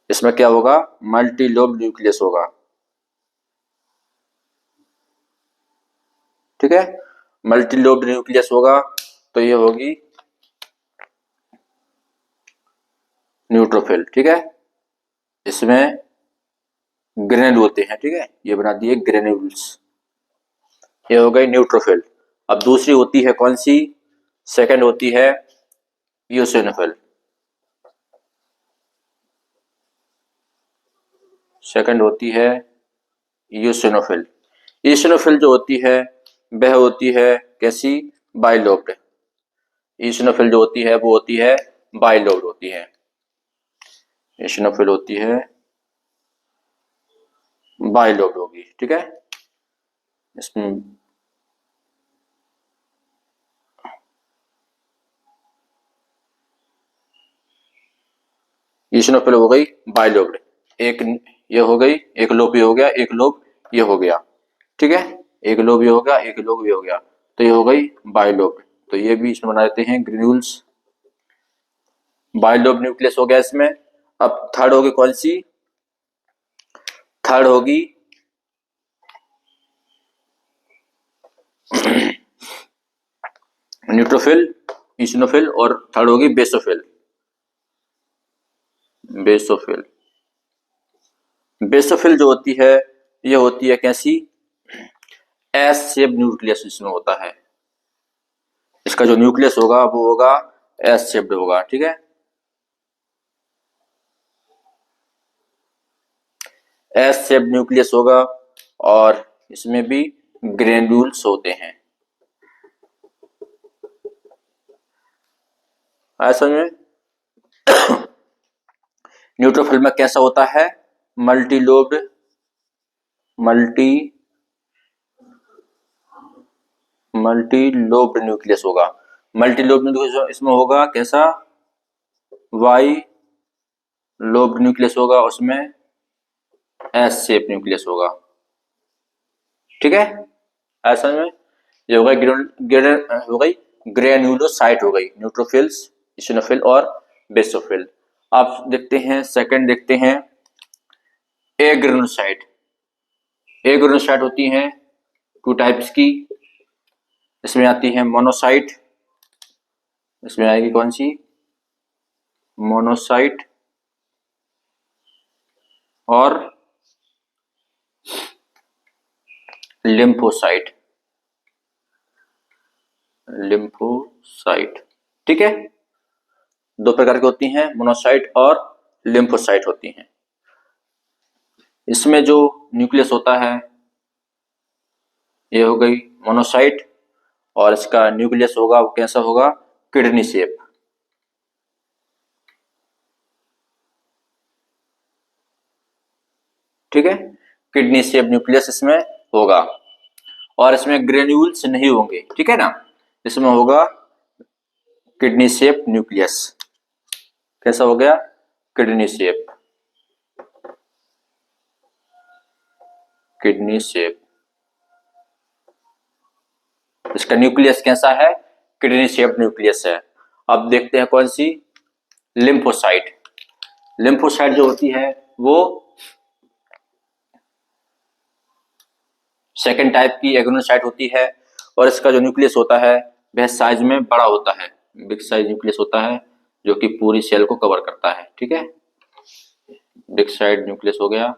इसमें क्या होगा? मल्टीलोब न्यूक्लियस होगा। ठीक है, मल्टीलोब न्यूक्लियस होगा, तो ये होगी न्यूट्रोफिल। ठीक है, इसमें ग्रेनुल होते हैं। ठीक है, ये बना दिए ग्रेन्यूल्स, ये हो गई न्यूट्रोफिल। अब दूसरी होती है कौन सी? सेकंड होती है ईओसिनोफिल। सेकंड होती है ईओसिनोफिल। ईओसिनोफिल जो होती है वह होती है कैसी? बाइलोब्ड। ईओसिनोफिल जो होती है वो होती है बाइलोब्ड होती है। ईओसिनोफिल होती है बाइलोब्ड होगी। ठीक है, इसमें ईशनोफिल हो गई बाइलोब्ड, एक ये हो गई, एक लोब ये हो गया, एक लोब ये हो गया, ठीक है, एक लोब ये हो गया, एक लोब ये हो गया, तो ये हो गई बाइलोब्ड। तो ये भी इसमें बना देते हैं ग्रेन्यूल्स, बाइलोब न्यूक्लियस हो गया इसमें। अब थर्ड होगी कौन सी, थर्ड होगी न्यूट्रोफिल, ईशनोफिल, और थर्ड होगी बेसोफिल। बेसोफिल, बेसोफिल जो होती है ये होती है कैसी, एस शेप न्यूक्लियस इसमें होता है, इसका जो न्यूक्लियस होगा वो होगा एस शेप्ड होगा, ठीक है, एस शेप्ड न्यूक्लियस होगा, और इसमें भी ग्रेन्यूल्स होते हैं। आया समझ में। न्यूट्रोफिल में कैसा होता है, मल्टीलोब्ड, मल्टीलोब्ड न्यूक्लियस होगा, मल्टीलोब्ड न्यूक्लियस इसमें होगा कैसा, वाई लोब्ड न्यूक्लियस होगा, उसमें एस शेप न्यूक्लियस होगा, ठीक है, ऐसा में ये हो गई हो गई ग्रेन्युलोसाइट हो गई, न्यूट्रोफिल्स, इसिनोफिल और बेसोफिल। आप देखते हैं सेकंड, देखते हैं एग्रेनुसाइट। एग्रेनुसाइट होती हैं टू टाइप्स की, इसमें आती है मोनोसाइट, इसमें आएगी कौन सी, मोनोसाइट, और लिम्फोसाइट, लिम्फोसाइट, ठीक है, दो प्रकार की होती हैं, मोनोसाइट और लिम्फोसाइट होती हैं। इसमें जो न्यूक्लियस होता है ये हो गई मोनोसाइट, और इसका न्यूक्लियस होगा वो कैसा होगा, किडनी शेप, ठीक है, किडनी शेप न्यूक्लियस इसमें होगा, और इसमें ग्रेन्यूल्स नहीं होंगे, ठीक है ना, इसमें होगा किडनी शेप न्यूक्लियस, कैसा हो गया, किडनी शेप, किडनी शेप, इसका न्यूक्लियस कैसा है, किडनी शेप न्यूक्लियस है। अब देखते हैं कौन सी, लिम्फोसाइट। लिम्फोसाइट जो होती है वो सेकेंड टाइप की एग्रेनुसाइट होती है, और इसका जो न्यूक्लियस होता है वह साइज में बड़ा होता है, बिग साइज न्यूक्लियस होता है जो कि पूरी सेल को कवर करता है, ठीक है, बिग साइज न्यूक्लियस हो गया,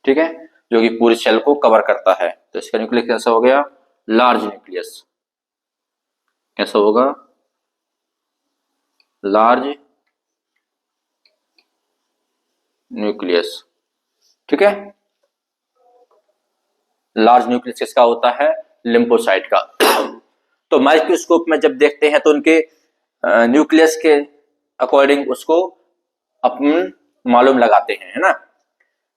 ठीक है, जो कि पूरी सेल को कवर करता है। तो इसका न्यूक्लियस कैसा हो गया, लार्ज न्यूक्लियस, कैसा होगा, लार्ज न्यूक्लियस, ठीक है, लार्ज न्यूक्लियस किसका होता है, लिम्फोसाइट का। तो माइक्रोस्कोप में जब देखते हैं तो उनके न्यूक्लियस के अकॉर्डिंग उसको अपन मालूम लगाते हैं, है ना,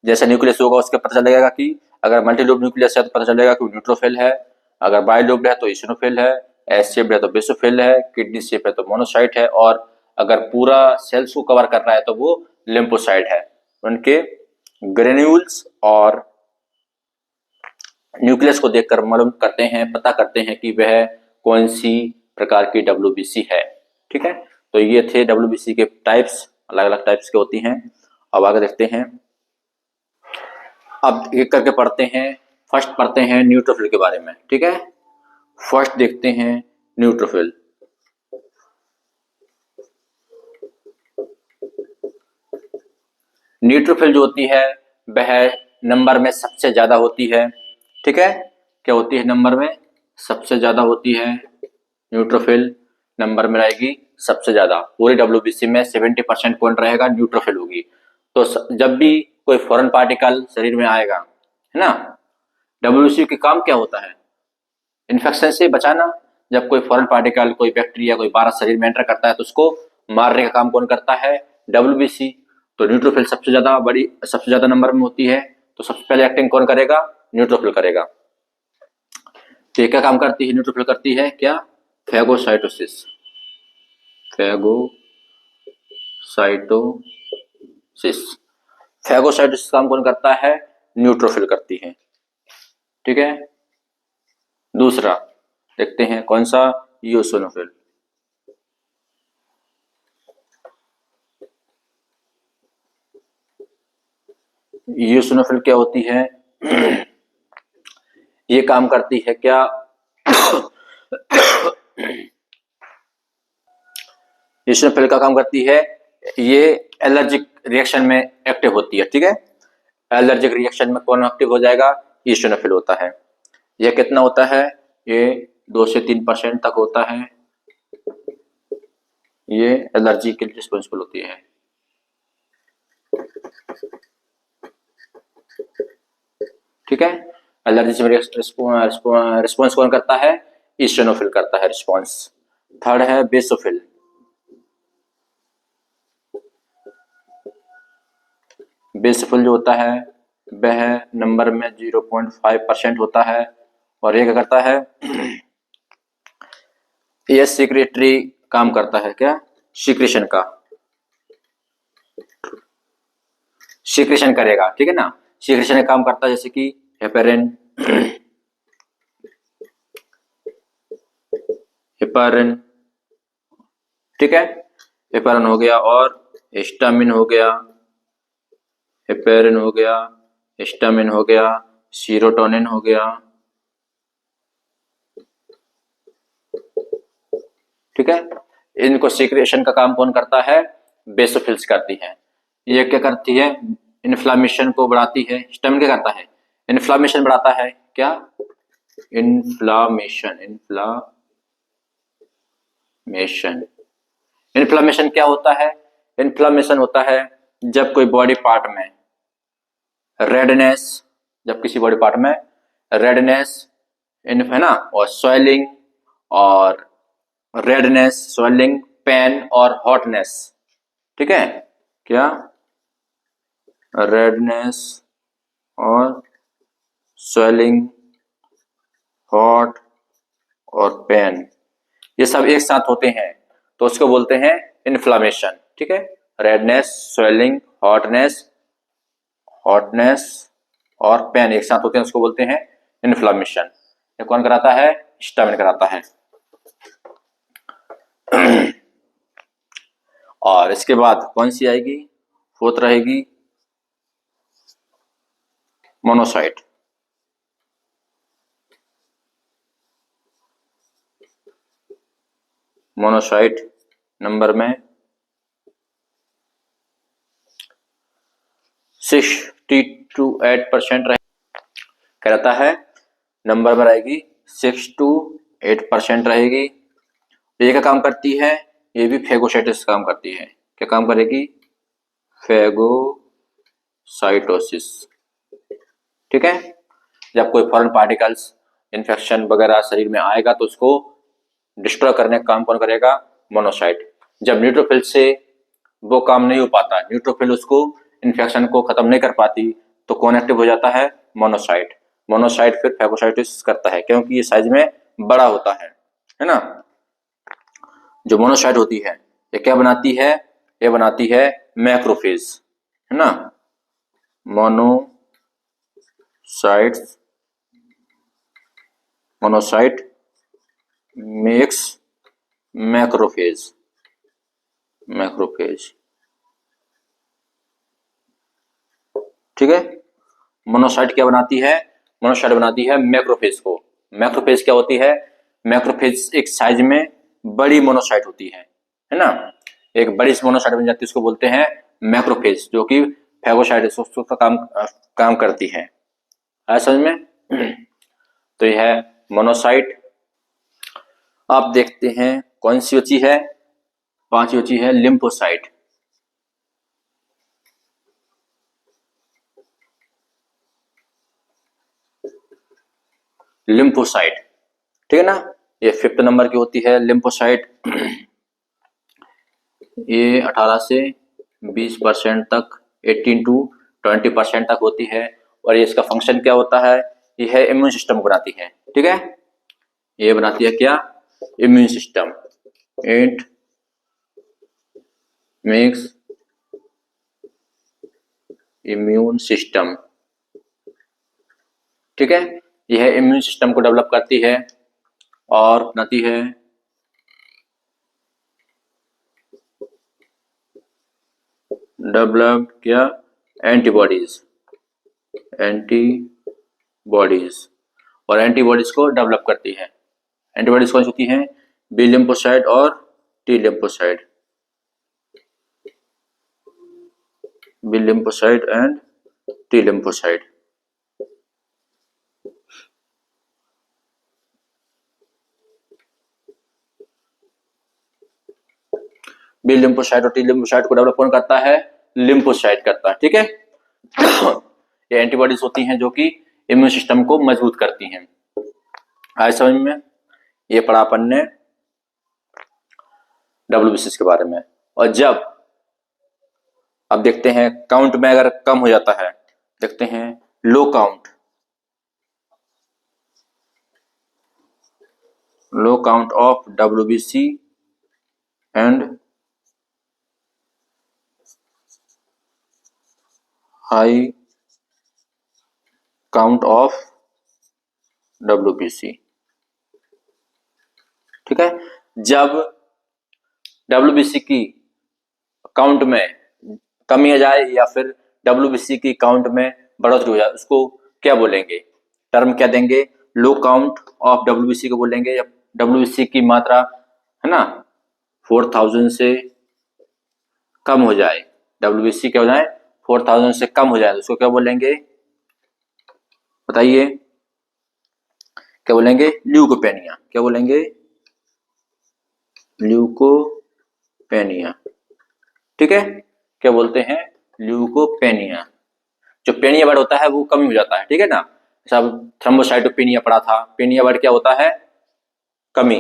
जैसा न्यूक्लियस होगा उसके पता चलेगा कि अगर मल्टीलोब न्यूक्लियस है तो पता चलेगा कि न्यूट्रोफिल है, अगर बाइलोब्ड है तो इसिनोफिल है, एस शेप्ड है तो बेसोफिल है, किडनी शेप है तो मोनोसाइट है, और अगर पूरा सेल्स को कवर कर रहा है तो वो लिम्फोसाइट है। उनके ग्रेन्यूल्स और न्यूक्लियस को देखकर मालूम करते हैं, पता करते हैं कि वह कौन सी प्रकार की डब्ल्यूबीसी है, ठीक है। तो ये थे डब्ल्यूबीसी के टाइप्स, अलग अलग टाइप्स के होती हैं। अब आगे देखते हैं, अब एक करके पढ़ते हैं। फर्स्ट पढ़ते हैं न्यूट्रोफिल के बारे में, ठीक है, फर्स्ट देखते हैं न्यूट्रोफिल। न्यूट्रोफिल जो होती है वह नंबर में सबसे ज्यादा होती है, ठीक है, क्या होती है, नंबर में सबसे ज्यादा होती है, न्यूट्रोफिल नंबर में रहेगी सबसे ज्यादा, पूरी डब्ल्यूबीसी में 70% पॉइंट रहेगा न्यूट्रोफिल होगी। तो जब भी कोई फॉरेन पार्टिकल शरीर में आएगा, है ना, डब्ल्यूबीसी का काम क्या होता है, इन्फेक्शन से बचाना। जब कोई फॉरेन पार्टिकल, कोई बैक्टीरिया, कोई वायरस शरीर में एंटर करता है तो उसको मारने का काम कौन करता है, डब्ल्यूबीसी। तो न्यूट्रोफिल सबसे ज्यादा बड़ी, सबसे ज्यादा नंबर में होती है, तो सबसे पहले एक्टिंग कौन करेगा, न्यूट्रोफिल करेगा। तो ये क्या काम करती है, न्यूट्रोफिल करती है क्या, फैगोसाइटोसिस, फैगोसाइटोसिस, फैगोसाइटोसिस काम कौन करता है? न्यूट्रोफिल करती है। ठीक है, दूसरा देखते हैं कौन सा? यूसिनोफिल। यूसिनोफिल क्या होती है? ये काम करती है क्या? यूसिनोफिल का काम करती है, ये एलर्जिक रिएक्शन में एक्टिव होती है। ठीक है, एलर्जिक रिएक्शन में कौन एक्टिव हो जाएगा? यूसिनोफिल होता है। यह कितना होता है? ये 2 से 3% तक होता है। ये एलर्जी के लिए रिस्पॉन्सिबल होती है। ठीक है, एलर्जी से रिस्पॉन्स कौन करता है? ईस्टोनोफिल करता है रिस्पॉन्स। थर्ड है बेसोफिल। बेसोफिल जो होता है वह नंबर में 0.5% होता है और ये क्या करता है? ये सिक्रेटरी काम करता है। क्या? सिक्रेशन का, सिक्रेशन करेगा। ठीक है ना, सिक्रेशन का काम करता है, जैसे कि हेपेरिन, हेपारिन। ठीक है, हेपारिन हो गया और हिस्टामिन हो गया, हेपेरिन हो गया, हिस्टामिन हो गया, सीरोटोनिन हो गया। ठीक है, इनको सिक्रेशन का काम कौन करता है? बेसोफिल्स करती है। ये क्या करती है? इन्फ्लामेशन को बढ़ाती है। हिस्टामिन क्या करता है? इन्फ्लामेशन बढ़ाता है। क्या? इन्फ्लामेशन। इन्फ्लामेशन क्या होता है? इन्फ्लामेशन होता है जब कोई बॉडी पार्ट में रेडनेस, जब किसी बॉडी पार्ट में रेडनेस है ना, और स्वेलिंग, और रेडनेस, स्वेलिंग, पेन और हॉटनेस। ठीक है, क्या? रेडनेस और स्वेलिंग, हॉट और पेन, ये सब एक साथ होते हैं तो उसको बोलते हैं इन्फ्लामेशन। ठीक है, रेडनेस, स्वेलिंग, हॉटनेस और पेन एक साथ होते हैं, उसको बोलते हैं इन्फ्लामेशन। ये कौन कराता है? हिस्टामिन कराता है। और इसके बाद कौन सी आएगी? फोर्थ रहेगी मोनोसाइट। मोनोसाइट नंबर में 6 to 8% रहता है। नंबर में रहेगी 6 to 8% रहेगी। ये क्या काम करती है? ये भी फेगोसाइटोसिस काम करती है। क्या काम करेगी? फेगोसाइटोसिस। ठीक है, जब कोई फॉरेन पार्टिकल्स, इन्फेक्शन वगैरह शरीर में आएगा तो उसको डिस्ट्रॉय करने का काम कौन करेगा? मोनोसाइट। जब न्यूट्रोफिल से वो काम नहीं हो पाता, न्यूट्रोफिल उसको इन्फेक्शन को खत्म नहीं कर पाती, तो कौन एक्टिव हो जाता है? मोनोसाइट। मोनोसाइट फिर फेगोसाइटोसिस करता है, क्योंकि ये साइज में बड़ा होता है ना। जो मोनोसाइट होती है ये क्या बनाती है? ये बनाती है मैक्रोफेज, है ना। Monocyte makes macrophage. ठीक है, मोनोसाइट क्या बनाती है? मोनोसाइट बनाती है मैक्रोफेज को। मैक्रोफेज क्या होती है? मैक्रोफेज एक साइज में बड़ी मोनोसाइट होती है ना। एक बड़ी मोनोसाइट बन जाती है, उसको बोलते हैं मैक्रोफेज, जो कि फैगोसाइटोसिस का काम करती है। आया समझ में? तो यह है मोनोसाइट। आप देखते हैं कौन सी बची है? 5 बची है लिम्फोसाइट। लिम्फोसाइट, ठीक है ना, ये 5th नंबर की होती है लिम्फोसाइट। ये 18 से 20% तक, 18 to 20% तक होती है। और ये इसका फंक्शन क्या होता है? ये है इम्यून सिस्टम बनाती है। ठीक है, ये बनाती है क्या? Immune system. It makes immune system, ठीक है, यह इम्यून सिस्टम को डेवलप करती है और बनाती है डेवलप क्या, एंटीबॉडीज, एंटीबॉडीज, और एंटीबॉडीज को डेवलप करती है। एंटीबॉडीज कौन सी होती हैं, बी लिम्फोसाइट और T lymphocyte, B lymphocyte and T lymphocyte. B lymphocyte और टी लिम्फोसाइट को डेवलप कौन करता है, लिम्फोसाइट करता है, ठीक है। ये एंटीबॉडीज होती हैं जो कि इम्यून सिस्टम को मजबूत करती हैं। आए समझ में, ये पढ़ा अपन ने डब्ल्यूबीसी के बारे में। और जब अब देखते हैं काउंट में अगर कम हो जाता है, देखते हैं low count, low count of WBC and high count of WBC, ठीक है। जब डब्ल्यूबीसी की काउंट में कमी आ जाए या फिर डब्ल्यूबीसी की काउंट में बढ़ोतरी हो जाए, उसको क्या बोलेंगे, टर्म क्या देंगे, लो काउंट ऑफ डब्ल्यूबीसी को बोलेंगे। या डब्ल्यूबीसी की मात्रा है ना 4000 से कम हो जाए, डब्ल्यूबीसी क्या हो जाए 4000 से कम हो जाए, उसको क्या बोलेंगे, बताइए क्या बोलेंगे, ल्यूकोपेनिया, क्या बोलेंगे, ल्यूकोपेनिया, ठीक है। क्या बोलते हैं, ल्यूकोपेनिया। जो पेनिया वर्ड होता है वो कमी हो जाता है, ठीक है ना। सब थ्रोम्बोसाइटोपेनिया पढ़ा था, पेनिया वर्ड क्या होता है, कमी,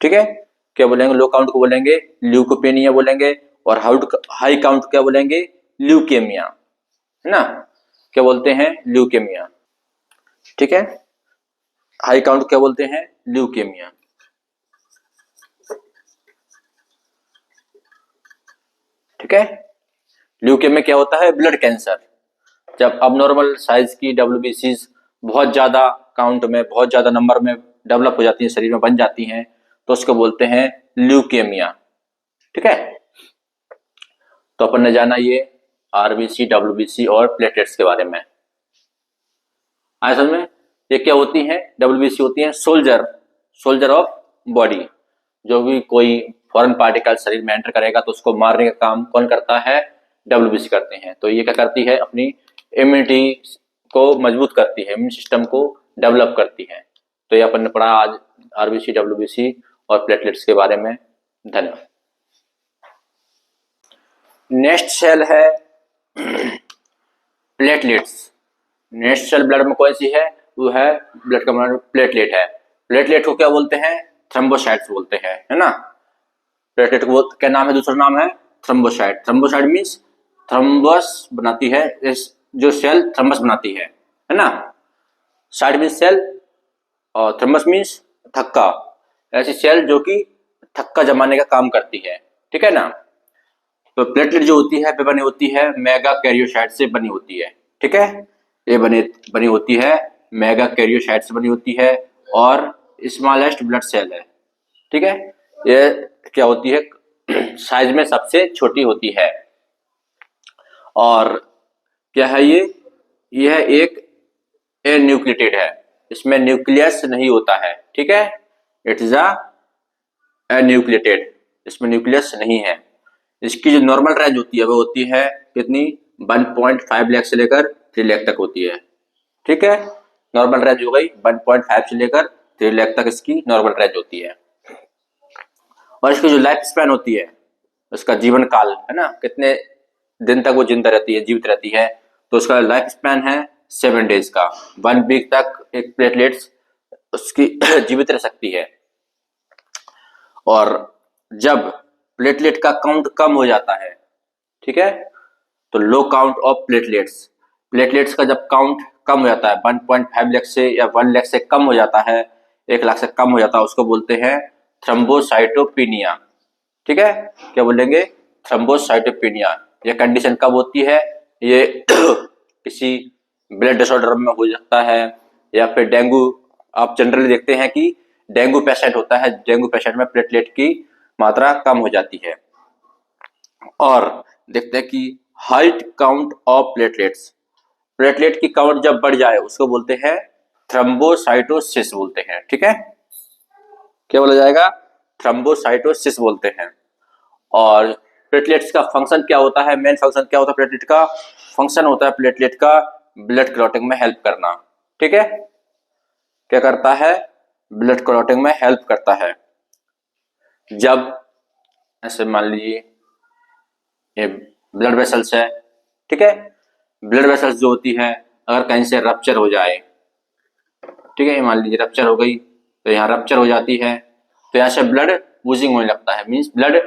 ठीक है। क्या बोलेंगे, लो काउंट को बोलेंगे ल्यूकोपेनिया बोलेंगे, और हाई काउंट क्या बोलेंगे, ल्यूकेमिया, है ना। क्या बोलते हैं, ल्यूकेमिया, ठीक है। हाई काउंट क्या बोलते हैं, ल्यूकेमिया, ठीक है। ल्यूकेमिया क्या होता है, ब्लड कैंसर। जब अबनॉर्मल साइज की डब्ल्यूबीसी बहुत ज्यादा काउंट में, बहुत ज्यादा नंबर में डेवलप हो जाती है, शरीर में बन जाती हैं, तो उसको बोलते हैं ल्यूकेमिया, ठीक है। तो अपन ने जाना ये आरबीसी, डब्ल्यूबीसी और प्लेटलेट्स के बारे में। आया समझ में, ये क्या होती हैं, डब्ल्यूबीसी होती हैं सोल्जर ऑफ बॉडी। जो भी कोई फॉरेन पार्टिकल शरीर में एंटर करेगा तो उसको मारने का काम कौन करता है, डब्ल्यूबीसी करते हैं। तो ये क्या करती है, अपनी इम्यूनिटी को मजबूत करती है, इम्यून सिस्टम को डेवलप करती है। तो ये अपन ने पढ़ा आज आरबीसी, डब्ल्यूबीसी और प्लेटलेट्स के बारे में। धन्यवाद। नेक्स्ट सेल है प्लेटलेट्स। नेक्स्ट सेल ब्लड में कौन सी है, वो है ब्लड का प्लेटलेट है। प्लेटलेट को क्या बोलते हैं, थ्रोम्बोसाइट्स बोलते हैं, है ना। प्लेटलेट को क्या नाम है, दूसरा नाम है थ्रोम्बोसाइट। थ्रोम्बोसाइट मींस थ्रोम्बस बनाती है, इस जो सेल थ्रोम्बस बनाती है ना। साइट मींस सेल और थ्रोम्बस मींस थक्का, ऐसी सेल जो कि थक्का जमाने का काम करती है, ठीक है ना। तो प्लेटलेट जो होती है बनी होती है मेगा कैरियोसाइट से बनी होती है, ठीक है। ये बनी होती है मेगा कैरियोसाइट से बनी होती है और स्मॉलेस्ट ब्लड सेल है, ठीक है। ये क्या होती है, साइज में सबसे छोटी होती है। और क्या है ये एक एन्यूक्लिएटेड है, इसमें न्यूक्लियस नहीं होता है, ठीक है। इट इज एन्यूक्लिएटेड, इसमें न्यूक्लियस नहीं है। इसकी जो नॉर्मल रेंज होती है वो होती है कितनी, 1.5 लाख से लेकर 3 लाख तक होती है, ठीक है। नॉर्मल रेंज हो गई 1.5 से लेकर 3 लाख तक इसकी नॉर्मल रेंज होती है। और इसकी जो लाइफ स्पैन होती है, उसका जीवन काल है ना, कितने दिन तक वो जिंदा रहती है, जीवित रहती है, तो उसका लाइफ स्पैन है 7 डेज का। 1 वीक तक एक प्लेटलेट्स उसकी जीवित रह सकती है। और जब प्लेटलेट का काउंट कम हो जाता है, ठीक है, तो लो काउंट ऑफ प्लेटलेट्स का जब काउंट कम हो जाता है 1.5 लाख से या 1 लाख से कम हो जाता है, 1 लाख से कम हो जाता है उसको बोलते हैं थ्रोम्बोसाइटोपिनिया। ठीक है, क्या बोलेंगे? थ्रोम्बोसाइटोपिनिया। ये कंडीशन कब होती है? ये किसी ब्लड डिसऑर्डर में हो सकता है, या फिर डेंगू। आप जनरली देखते हैं कि डेंगू पेशेंट होता है, डेंगू पेशेंट में प्लेटलेट की मात्रा कम हो जाती है। और देखते हैं कि height count of platelets, platelet की काउंट जब बढ़ जाए उसको बोलते हैं थ्रोम्बोसाइटोसिस बोलते हैं। ठीक है, क्या बोला जाएगा? थ्रोम्बोसाइटोसिस बोलते हैं। और प्लेटलेट्स का फंक्शन क्या होता है? मेन फंक्शन क्या होता है प्लेटलेट का? फंक्शन होता है प्लेटलेट का ब्लड क्लॉटिंग में हेल्प करना। ठीक है, क्या करता है? ब्लड क्लॉटिंग में हेल्प करता है। जब ऐसे मान लीजिए ये ब्लड वेसल्स है, ठीक है, ब्लड वेसल्स जो होती है अगर कहीं से रप्चर हो जाए, ठीक है, मान लीजिए रप्चर हो गई तो यहाँ रप्चर हो जाती है, तो यहाँ से ब्लड वूजिंग होने लगता है, मीन्स ब्लड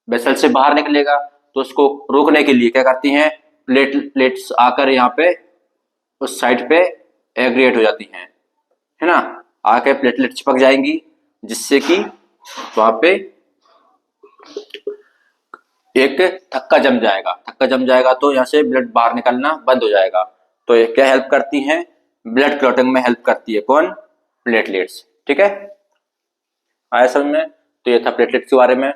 वेसल से बाहर निकलेगा। तो उसको रोकने के लिए क्या करती हैं? प्लेट्स आकर यहाँ पे उस साइड पे एग्रीगेट हो जाती हैं, है ना, आके प्लेटलेट चिपक जाएंगी, जिससे कि वहां पे एक थक्का जम जाएगा। थक्का जम जाएगा तो यहाँ से ब्लड बाहर निकलना बंद हो जाएगा। तो ये क्या हेल्प करती हैं? ब्लड क्लॉटिंग में हेल्प करती है। कौन? प्लेटलेट्स। ठीक है, आया समझ में? तो ये था प्लेटलेट्स के बारे में।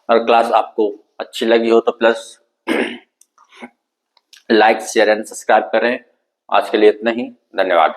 और क्लास आपको अच्छी लगी हो तो plus like share and subscribe करें। आज के लिए इतना ही, धन्यवाद।